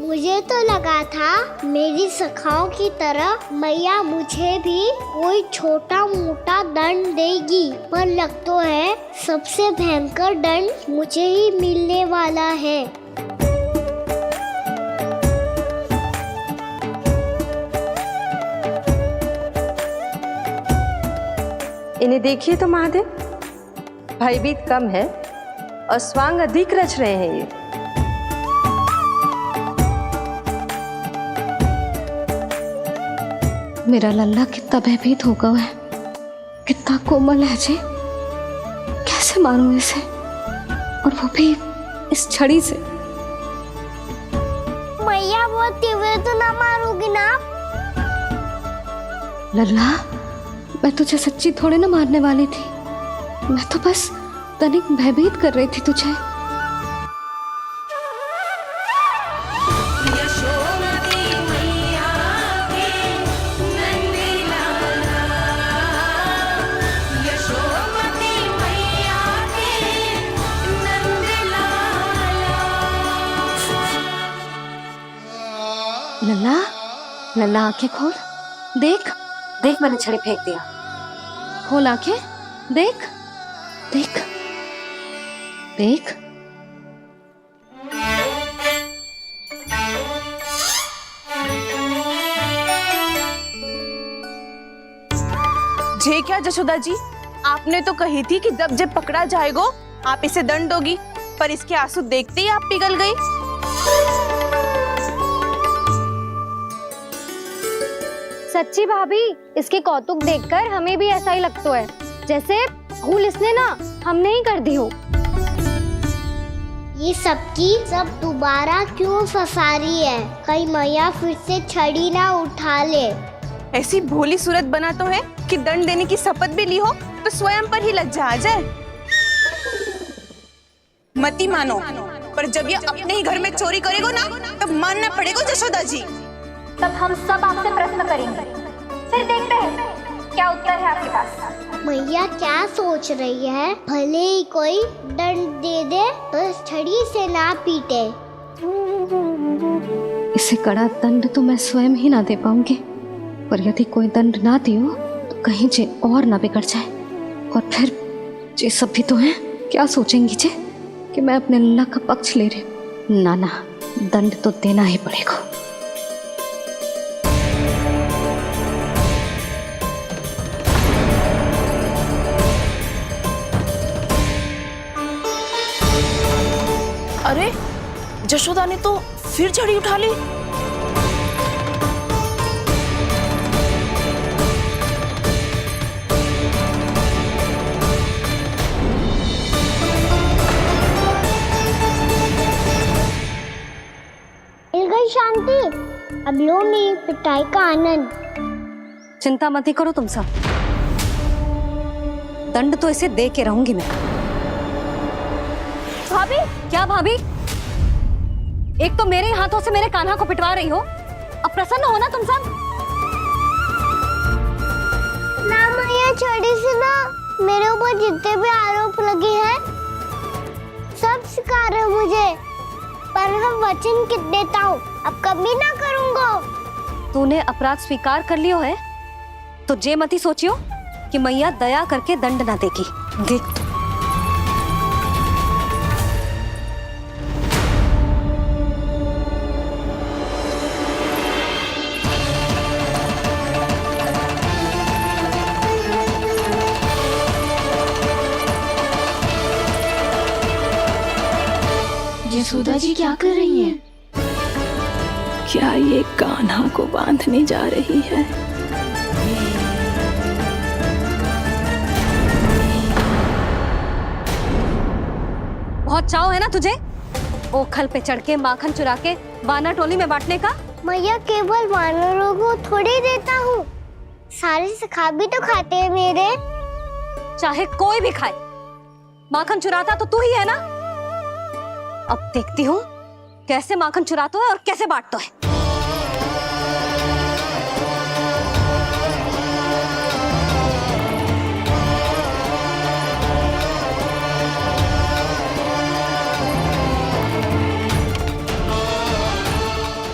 मुझे तो लगा था मेरी सखाओं की तरह मैया मुझे भी कोई छोटा मोटा दंड देगी, पर लग तो है सबसे भयंकर दंड मुझे ही मिलने वाला है। इन्हें देखिए तो महादेव, भयभीत कम है और स्वांग अधिक रच रहे हैं ये। मेरा लल्ला कितना भयभीत होगा है, कितना कोमल है जी। कैसे मारूं इसे, और वो भी इस छड़ी से। मैया बहुत तीव्र तो ना मारोगी ना? लल्ला, मैं तुझे सच्ची थोड़े ना मारने वाली थी। मैं तो बस तनिक भयभीत कर रही थी तुझे। लल्ला, लल्ला आंखें खोल, देख देख मैंने छड़ी फेंक दिया। खोल आंखें, देख देख देख। जे क्या जसोदा जी, आपने तो कही थी कि जब पकड़ा जाएगा आप इसे दंड दोगी, पर इसके आंसू देखते ही आप पिघल गई। सच्ची भाभी, इसके कौतुक देखकर हमें भी ऐसा ही लगता है जैसे भूल इसने ना हमने ही कर दी हो। ये सब दोबारा क्यों फंसा रही है? कहीं मैया फिर से छड़ी ना उठा ले। ऐसी भोली सूरत बना तो है कि दंड देने की शपथ भी ली हो तो स्वयं पर ही लज्जा आ जाए। मती मानो, पर जब ये अपने ही घर में चोरी करेगा ना तब मानना पड़ेगा जसोदा जी। तब हम सब आपसे प्रश्न करेंगे, फिर देखते हैं क्या उत्तर है आपके पास। मैया क्या सोच रही है? भले ही कोई दंड दे दे, बस छड़ी से ना पीटे। इसे कड़ा दंड तो मैं स्वयं ही ना दे पाऊंगी, पर यदि कोई दंड ना दियो तो कहीं जे और ना बिगड़ जाए, और फिर जे सब भी तो हैं, क्या सोचेंगी जे कि मैं अपने लल्ला का पक्ष ले रही। ना ना, दंड तो देना ही पड़ेगा। अरे जशोदा ने तो फिर छड़ी उठा ली। मिल गई शांति, अब लो मेरी पिटाई का आनंद। चिंता मत ही करो तुम सब, दंड तो इसे दे के रहूंगी मैं। भाभी, क्या भाभी? एक तो मेरे हाथों से मेरे कान्हा को पिटवा रही हो, अब प्रसन्न हो ना तुम सब? ना मैया छोड़ी सी ना, मेरे ऊपर जितने भी आरोप लगे हैं सब स्वीकार है मुझे, पर मैं वचन कित देता हूँ अब कभी ना करूँगा। तूने अपराध स्वीकार कर लियो है तो जे मती सोचियो कि मैया दया करके दंड ना देगी। देख यशोदा जी क्या कर रही हैं? क्या ये कान्हा को बांधने जा रही है? बहुत चाव है ना तुझे ओखल पे चढ़ के माखन चुरा के वानर टोली में बांटने का? मैया केवल वानरों को थोड़ी देता हूँ, सारे सखा भी तो खाते हैं मेरे। चाहे कोई भी खाए, माखन चुराता तो तू ही है ना। अब देखती हूँ कैसे माखन चुराता है और कैसे बांटता है।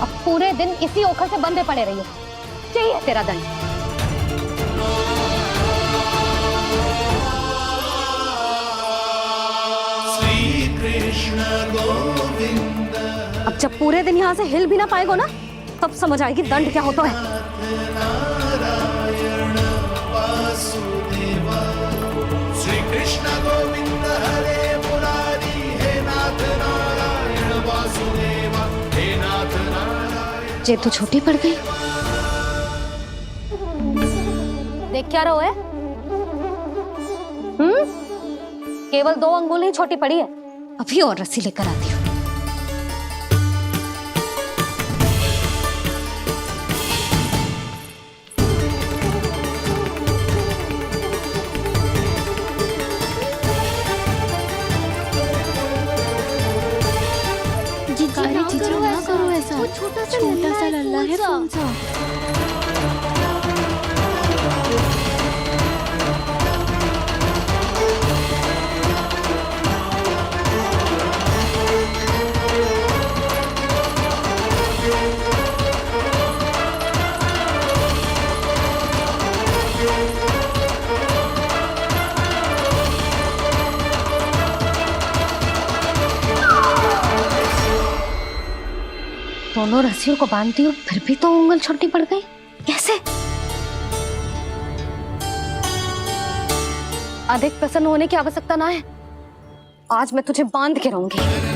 अब पूरे दिन इसी ओखल से बंधे पड़े रहिए, चाहिए तेरा दंड। अब जब पूरे दिन यहाँ से हिल भी ना पाएगो ना, तब समझ आएगी दंड क्या होता है। श्री कृष्ण गोविंद हरे मुरारी, हे नाथ नारायण वासुदेव, हे नाथ नारायण। जे तू छोटी पड़ गई, देख क्या रहो है? केवल 2 अंगुल ही छोटी पड़ी है, अभी और रस्सी लेकर आती हूँ। जीजी ना करो ऐसा, छोटा सा लल्ला है कौन सा? दोनों रस्सियों को बांधती हूँ, फिर भी तो उंगल छोटी पड़ गई, कैसे? अधिक प्रसन्न होने की आवश्यकता ना है, आज मैं तुझे बांध के रहूंगी।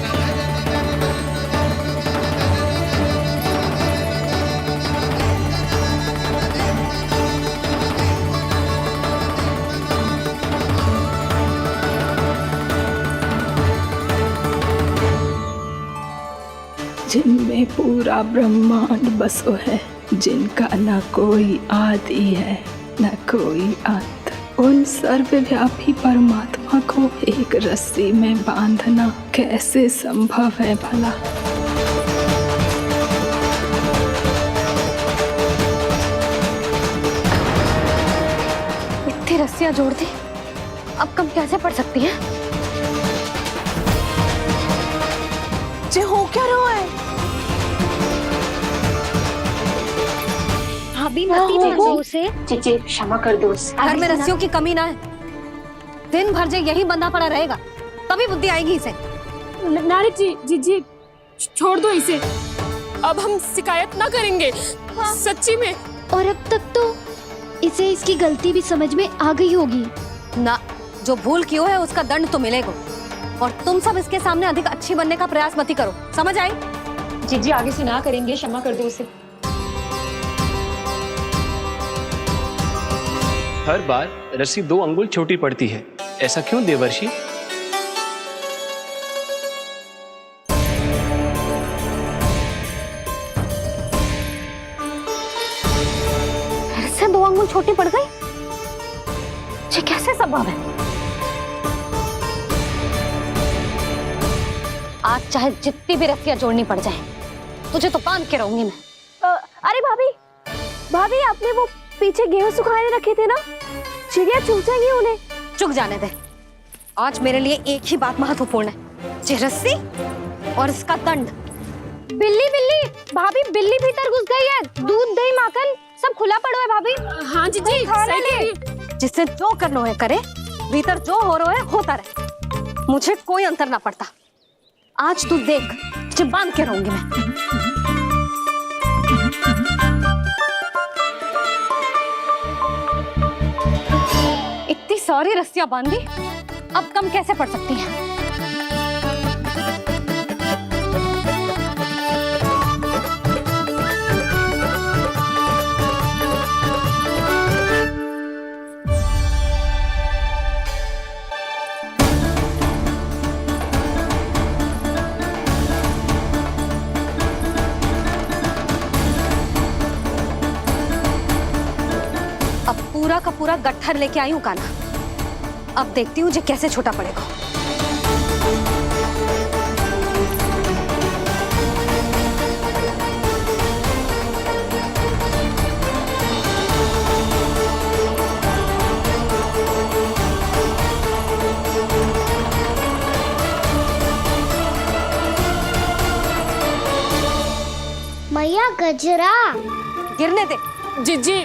जिनमें पूरा ब्रह्मांड बसो है, जिनका न कोई आदि है न कोई अंत, उन सर्वव्यापी परमात्मा को एक रस्सी में बांधना कैसे संभव है भला? इतनी रस्सियां जोड़ दी, अब कम कैसे पड़ सकती है? जे हो क्या रहा है? भाभी मती देखो उसे। जीजी क्षमा कर दो उसे। घर में रस्सियों की कमी ना है, दिन भर जे यही बंधा पड़ा रहेगा, तभी बुद्धि आएगी इसे। नारी जी छोड़ दो इसे, अब हम शिकायत ना करेंगे। सच्ची में। और अब तक तो इसे इसकी गलती भी समझ में आ गई होगी ना। जो भूल किया है उसका दंड तो मिलेगा, और तुम सब इसके सामने अधिक अच्छी बनने का प्रयास मत करो, समझ आई? जीजी आगे से ना करेंगे, क्षमा कर दो उसे। हर बार रस्सी 2 अंगुल छोटी पड़ती है, ऐसा क्यों देवर्षि? फिर से 2 अंगुल छोटी पड़ गई, ये कैसे संभव है? आज चाहे जितनी भी रस्सियां जोड़नी पड़ जाए, तुझे तो बांध के रहूंगी मैं। अरे भाभी, भाभी आपने वो पीछे गेहूं सुखाने रखे थे ना, चिड़िया चुग जाएंगी उन्हें। चुग जाने दे। आज मेरे लिए एक ही बात महत्वपूर्ण है, ये रस्सी और इसका दंड। बिल्ली बिल्ली भाभी, बिल्ली भीतर घुस गई है। दूध दही माखन सब खुला पड़ा है भाभी। हाँ जी जी, सही कह रही है। जिससे जो करना है करे, भीतर जो हो रहा है होता रहे, मुझे कोई अंतर ना पड़ता। आज तू देख, तुझे बांध के रहूंगी मैं। इतनी सारी रस्सियां बांधी, अब कम कैसे पड़ सकती हैं? अब पूरा का पूरा गट्ठर लेके आई हूं काना। अब देखती हूँ जे कैसे छोटा पड़ेगा। मैया गजरा गिरने दे। जीजी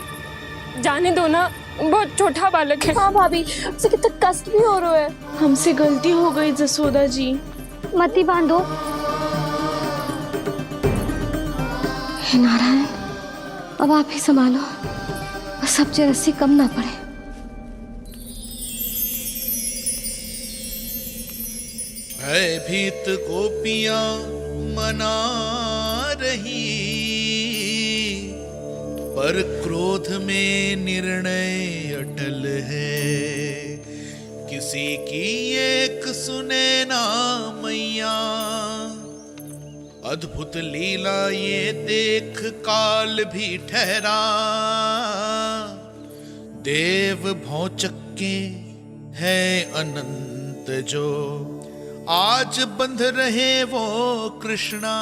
जाने दो ना, बहुत छोटा बालक है। हाँ भाभी, उसे कितना कष्ट भी हो रहा है। हमसे गलती हो गई जसोदा जी। मत ही बांधो। हे नारायण, अब आप ही संभालो, बस सबसे रस्सी कम ना पड़े। भयभीत गोपियां मना रही, पर क्रोध में निर्णय अटल है। किसी की एक सुने ना मैया, अद्भुत लीला ये देख काल भी ठहरा। देव भौचक्के है अनंत जो, आज बंध रहे वो कृष्णा।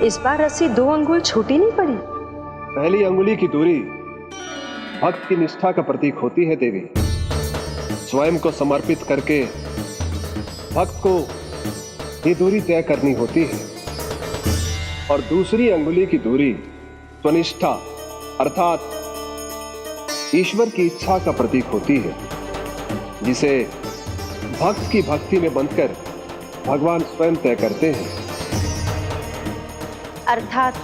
इस बार रस्सी 2 अंगुल छोटी नहीं पड़ी। पहली अंगुली की दूरी भक्त की निष्ठा का प्रतीक होती है देवी। स्वयं को समर्पित करके भक्त को ये दूरी तय करनी होती है। और दूसरी अंगुली की दूरी स्वनिष्ठा अर्थात ईश्वर की इच्छा का प्रतीक होती है, जिसे भक्त की भक्ति में बंधकर भगवान स्वयं तय करते हैं। अर्थात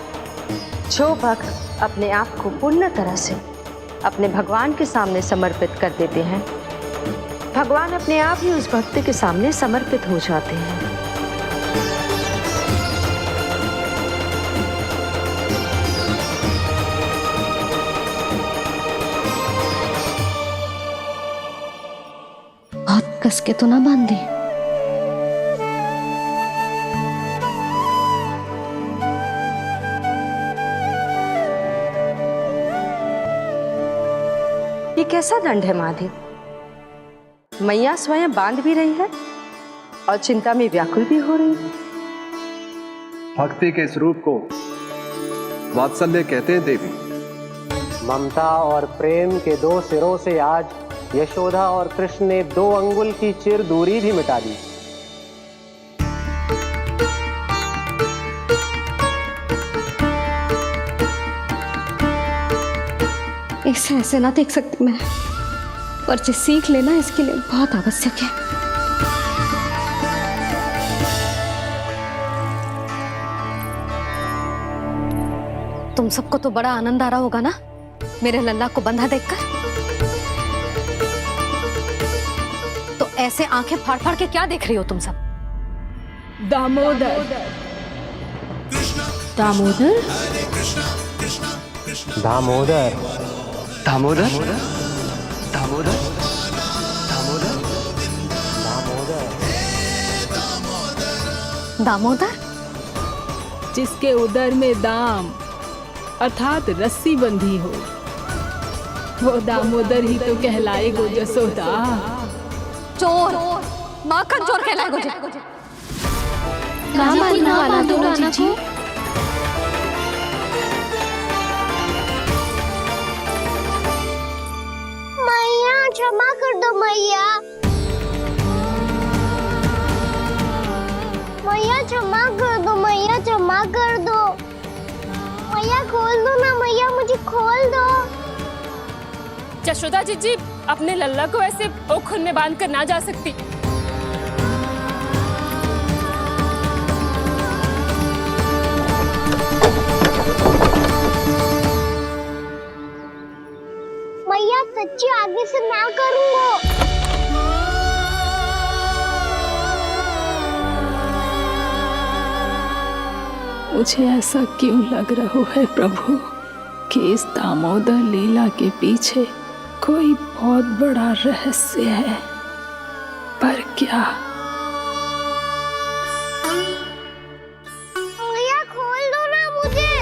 जो भक्त अपने आप को पूर्ण तरह से अपने भगवान के सामने समर्पित कर देते हैं, भगवान अपने आप ही उस भक्त के सामने समर्पित हो जाते हैं। बहुत कस के तो ना बांधे। ये कैसा दंड है माधि? मैया स्वयं बांध भी रही है और चिंता में व्याकुल भी हो रही है। भक्ति के इस रूप को वात्सल्य कहते हैं देवी। ममता और प्रेम के 2 सिरों से आज यशोदा और कृष्ण ने 2 अंगुल की चिर दूरी भी मिटा दी। इसे ऐसे ना देख सकती मैं, पर जो सीख लेना इसके लिए बहुत आवश्यक है। तुम सबको तो बड़ा आनंद आ रहा होगा ना मेरे लल्ला को बंधा देखकर। तो ऐसे आंखें फाड़ फाड़ के क्या देख रही हो तुम सब? दामोदर दामोदर दामोदर दामोदर दामोदर दामोदर, जिसके उदर में दाम अर्थात रस्सी बंधी हो। वो दामोदर ही तो कहलाएगो जसोदा। चोर, माखन चोर कहलाएगो जे। ना मानने वाला दो राना को। मैया क्षमा कर दो मैया। मैया क्षमा कर दो, मैया क्षमा कर दो। मैया खोल दो ना मैया, मुझे खोल दो। जशोदा जीजी अपने लल्ला को ऐसे ओखुन में बांध कर ना जा सकती। मैया सच्ची आगे से ना करूंगा। मुझे ऐसा क्यों लग रहा है प्रभु कि इस दामोदर लीला के पीछे कोई बहुत बड़ा रहस्य है, पर क्या? मैया खोल दो ना मुझे।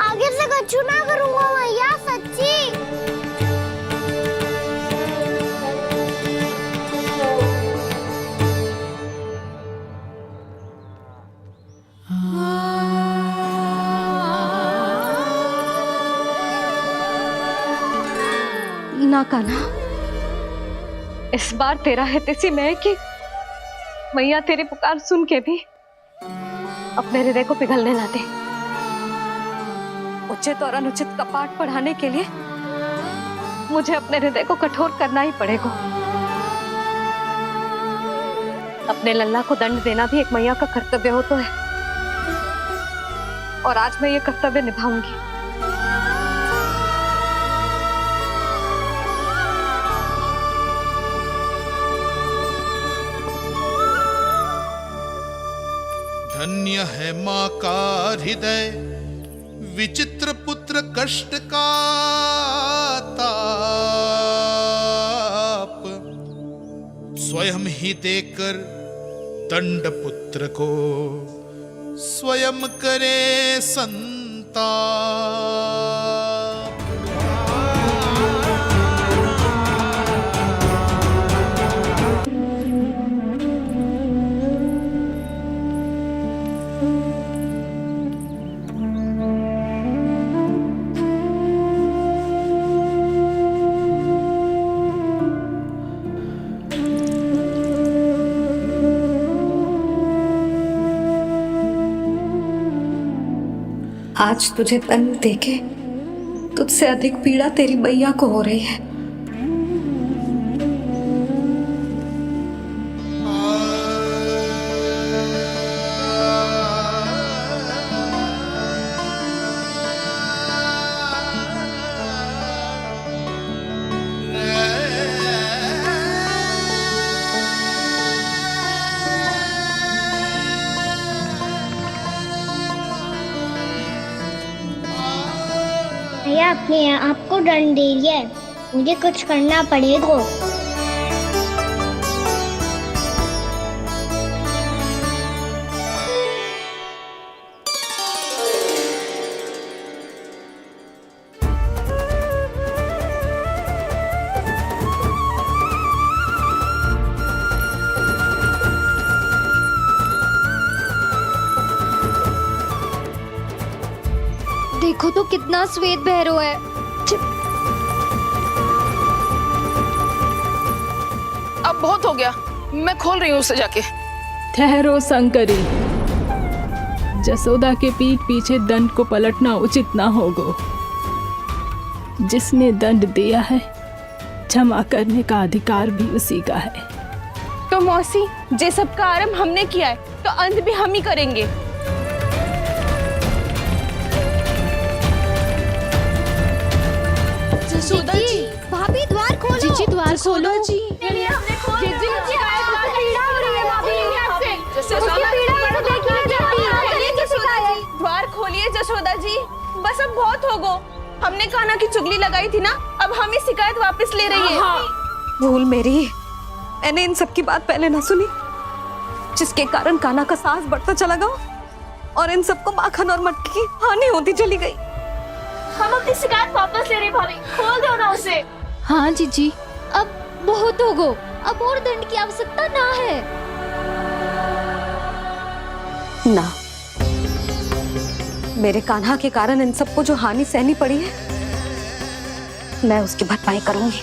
आगे से कछु ना करूंगा मैया, सच्ची। ना कान्हा, इस बार तेरा है तेसी मैं कि मैया तेरी पुकार सुन के भी अपने हृदय को पिघलने ना दे। उचित और अनुचित का पाठ पढ़ाने के लिए मुझे अपने हृदय को कठोर करना ही पड़ेगा। अपने लल्ला को दंड देना भी एक मैया का कर्तव्य हो तो है, और आज मैं ये कर्तव्य निभाऊंगी। धन्य है माँ का हृदय, विचित्र पुत्र कष्ट का ताप, स्वयं ही देकर दंड पुत्र को स्वयं करे संताप। आज तुझे दंड देके तुझसे अधिक पीड़ा तेरी मैया को हो रही है। भैया अपने आप को दंड दे रही है, मुझे कुछ करना पड़ेगा। देखो तो कितना श्वेत भैरव है। अब बहुत हो गया, मैं खोल रही हूँ उसे जाके। ठहरो शंकरी, जसोदा के पीठ पीछे दंड को पलटना उचित ना होगा। जिसने दंड दिया है क्षमा करने का अधिकार भी उसी का है। तो मौसी, जे सब का आरंभ हमने किया है तो अंत भी हम ही करेंगे। जसोदा जी, भाभी द्वार खोलो। जीजी द्वार खोलो। जी द्वार खोलिए जसोदा जी, बस अब बहुत हो गो। हमने कान्हा की चुगली लगाई थी ना, अब हम ही शिकायत वापस ले रही है। भूल मेरी, मैंने इन सब की बात पहले ना सुनी, जिसके कारण कान्हा का साहस बढ़ता चला गया और इन सबको माखन और मटकी की हानि होती चली गई। हम अपनी शिकायत वापस ले रहे भाभी, खोल दो ना उसे। हाँ जीजी, अब बहुत हो गो, अब और दंड की आवश्यकता ना है। ना, मेरे कान्हा के कारण इन सबको जो हानि सहनी पड़ी है, मैं उसकी भरपाई करूंगी।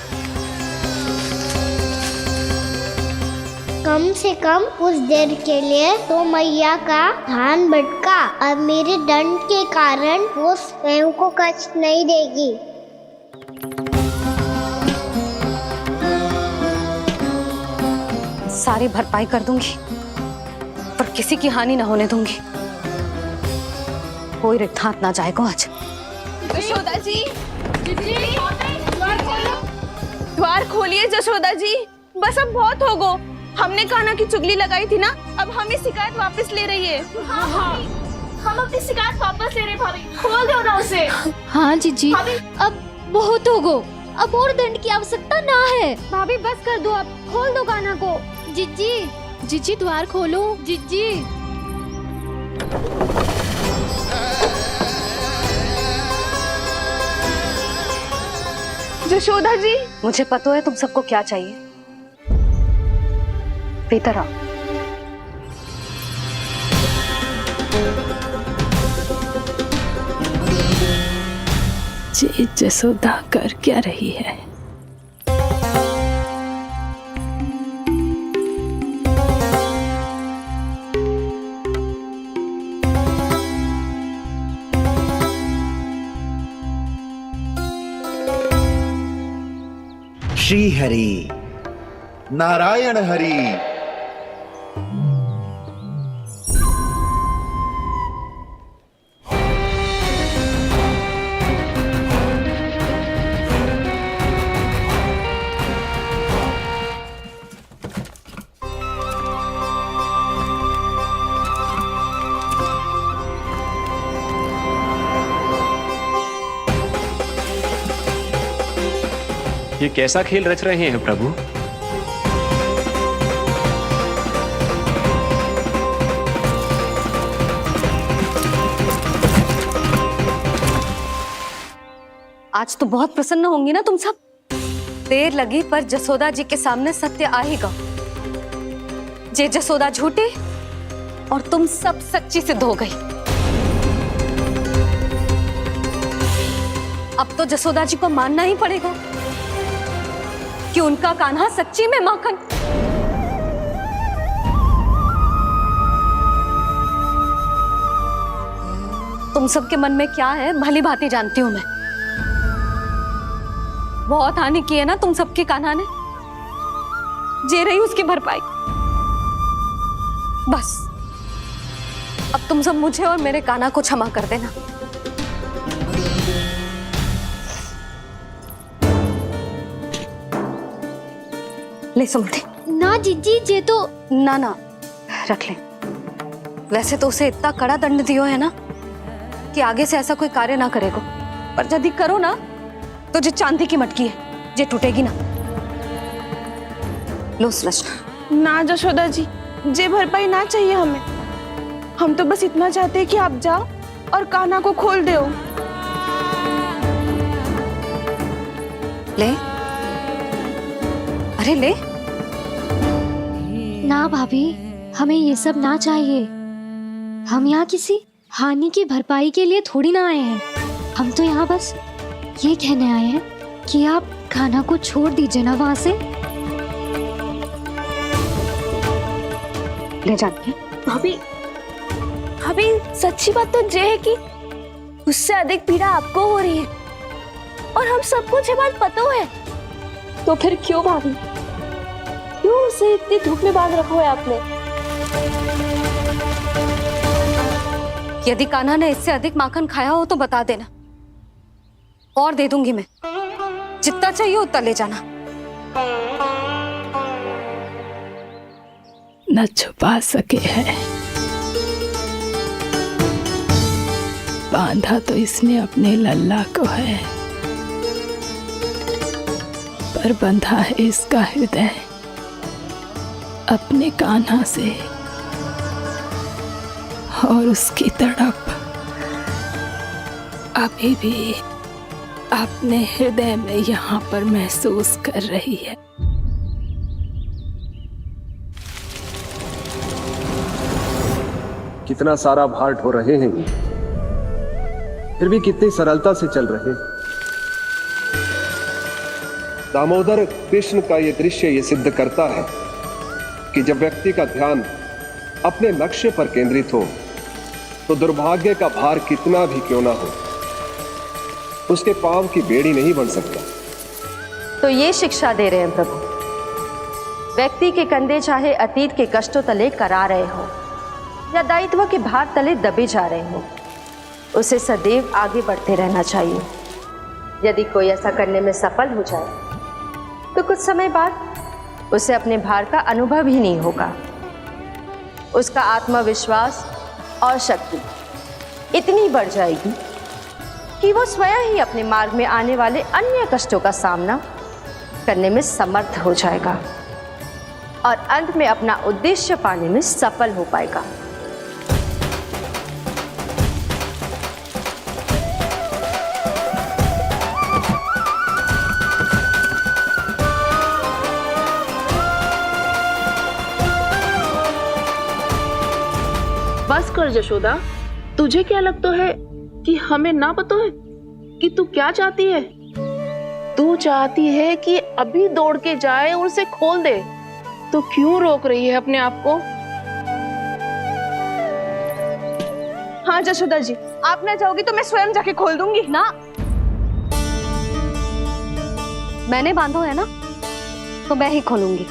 कम से कम कुछ देर के लिए तो मैया का ध्यान भटका और मेरे दंड के कारण वो स्वयं को कष्ट नहीं देगी। सारी भरपाई कर दूंगी, पर किसी की हानि ना होने दूंगी। कोई रिक्त हाथ ना जाएगा आज। जशोदा जी, द्वार खोलिए जशोदा जी, बस अब बहुत हो गो। हमने कान्हा की चुगली लगाई थी ना, अब हमें शिकायत वापस ले रही है। हाँ हाँ, हम अपनी शिकायत वापस ले रहे भाभी, खोल दो ना उसे। हाँ जीजी, अब बहुत हो गो, अब और दंड की आवश्यकता ना है। भाभी बस कर दो, अब खोल दो कान्हा को। जीजी, जीजी द्वार खोलो, जीजी। जशोदा जी, मुझे पता है तुम सबको क्या चाहिए। भीतर आओ। जी जसोदा कर क्या रही है? श्री हरि, नारायण हरि। ये कैसा खेल रच रहे हैं प्रभु? आज तो बहुत प्रसन्न होंगी ना तुम सब। देर लगी पर जसोदा जी के सामने सत्य आएगा। जे जसोदा झूठी और तुम सब सच्ची सिद्ध हो गई। अब तो जसोदा जी को मानना ही पड़ेगा कि उनका कान्हा सच्ची में माखन। तुम सबके मन में क्या है भली भांति जानती हूं मैं। बहुत हानि की है ना तुम सबके कान्हा ने, जे रही उसकी भरपाई। बस अब तुम सब मुझे और मेरे कान्हा को क्षमा कर देना। ले सुमति। ना जीजी, जे तो ना ना रख ले। वैसे तो उसे इतना कड़ा दंड दियो है ना कि आगे से ऐसा कोई कार्य ना करेगा, पर यदि करो ना तो जो चांदी की मटकी है जे टूटेगी ना। लो सुलझ। ना जशोदा जी, जे भरपाई ना चाहिए हमें। हम तो बस इतना चाहते हैं कि आप जाओ और कान्हा को खोल दो। ले, अरे ले। ना भाभी, हमें ये सब ना चाहिए। हम यहाँ किसी हानि की भरपाई के लिए थोड़ी ना आए हैं। हम तो यहाँ बस ये कहने आए हैं कि आप कान्हा को छोड़ दीजिए ना वहां से। ले जाती है भाभी। भाभी सच्ची बात तो ये है कि उससे अधिक पीड़ा आपको हो रही है और हम सबको ये बात पता है। तो फिर क्यों भाभी, क्यों उसे इतनी धूप में बांध रखा है आपने? यदि कान्हा ने इससे अधिक माखन खाया हो तो बता देना, और दे दूंगी मैं। जितना चाहिए उतना ले जाना। न छुपा सके है, बांधा तो इसने अपने लल्ला को है, पर बंधा है इसका हृदय। अपने कान्हा से और उसकी तड़प अभी भी अपने हृदय में यहाँ पर महसूस कर रही है। कितना सारा भार ढो रहे हैं, फिर भी कितनी सरलता से चल रहे हैं। दामोदर कृष्ण का यह दृश्य ये सिद्ध करता है कि जब व्यक्ति का ध्यान अपने लक्ष्य पर केंद्रित हो तो दुर्भाग्य का भार कितना भी क्यों ना हो, उसके पांव की बेड़ी नहीं बन सकता। तो ये शिक्षा दे रहे हैं प्रभु, व्यक्ति के कंधे चाहे अतीत के कष्टों तले करा रहे हो या दायित्व के भार तले दबे जा रहे हो, उसे सदैव आगे बढ़ते रहना चाहिए। यदि कोई ऐसा करने में सफल हो जाए तो कुछ समय बाद उसे अपने भार का अनुभव ही नहीं होगा। उसका आत्मविश्वास और शक्ति इतनी बढ़ जाएगी कि वो स्वयं ही अपने मार्ग में आने वाले अन्य कष्टों का सामना करने में समर्थ हो जाएगा और अंत में अपना उद्देश्य पाने में सफल हो पाएगा। बस कर यशोदा, तुझे क्या लगता है कि हमें ना पता है कि तू क्या चाहती है? तू चाहती है कि अभी दौड़ के जाए और उसे खोल दे, तो क्यों रोक रही है अपने आप को? हाँ यशोदा जी, आप ना चाहोगी तो मैं स्वयं जाके खोल दूंगी। ना, मैंने बांधो है ना, तो मैं ही खोलूंगी।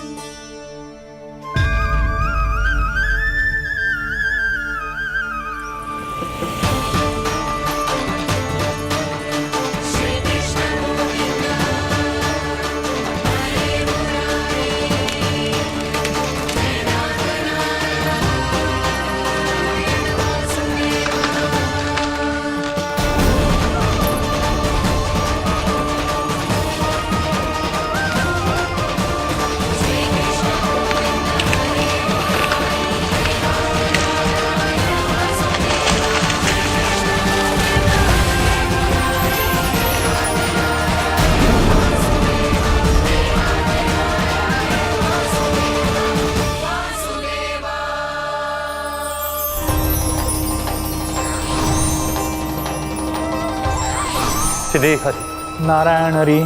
श्री हरि नारायण हरि,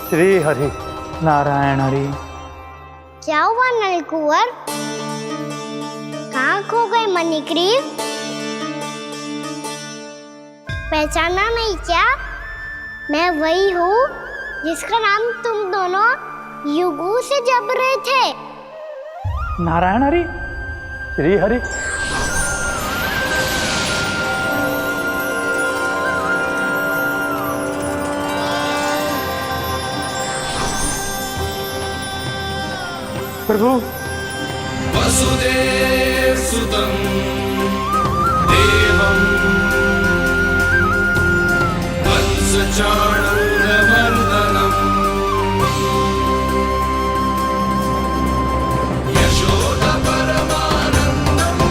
श्री हरि नारायण हरि। क्या हुआ नलकुंवर? कहाँ खो गए मणिग्रीव? पहचाना नहीं क्या? मैं वही हूँ जिसका नाम तुम दोनों युगों से जप रहे थे। नारायण हरि, श्री हरि। प्रभु, वसुदेव सुतं देवं वत्सचाणूरमर्दनम् यशोदा परमानन्दम्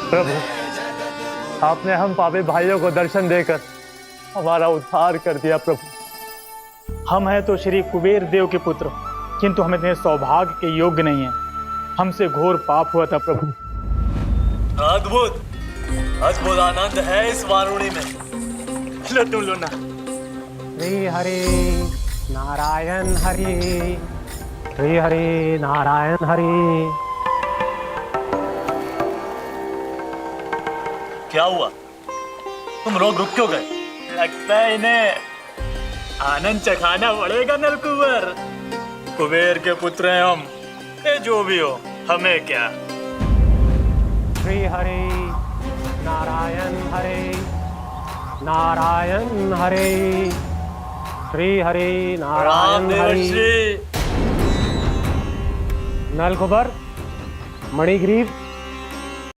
प्रभु, आपने हम पापी भाइयों को दर्शन देकर हमारा उद्धार कर दिया। प्रभु, हम हैं तो श्री कुबेर देव के पुत्र, किंतु हम इतने सौभाग्य के योग्य नहीं हैं। हमसे घोर पाप हुआ था प्रभु। अद्भुत अद्भुत आनंद है इस वारुणी में। लो तुम लो ना। श्री हरि नारायण हरि, श्री हरि नारायण हरि। क्या हुआ? तुम रोक रुक क्यों गए? लगता है इन्हें आनंद चखाना पड़ेगा नलकुंवर। कुबेर के पुत्र हैं हम, ये जो भी हो हमें क्या। श्री हरि नारायण हरि, नारायण हरि, श्री हरि नारायण हरि। नलकुबर, मणिग्रीव,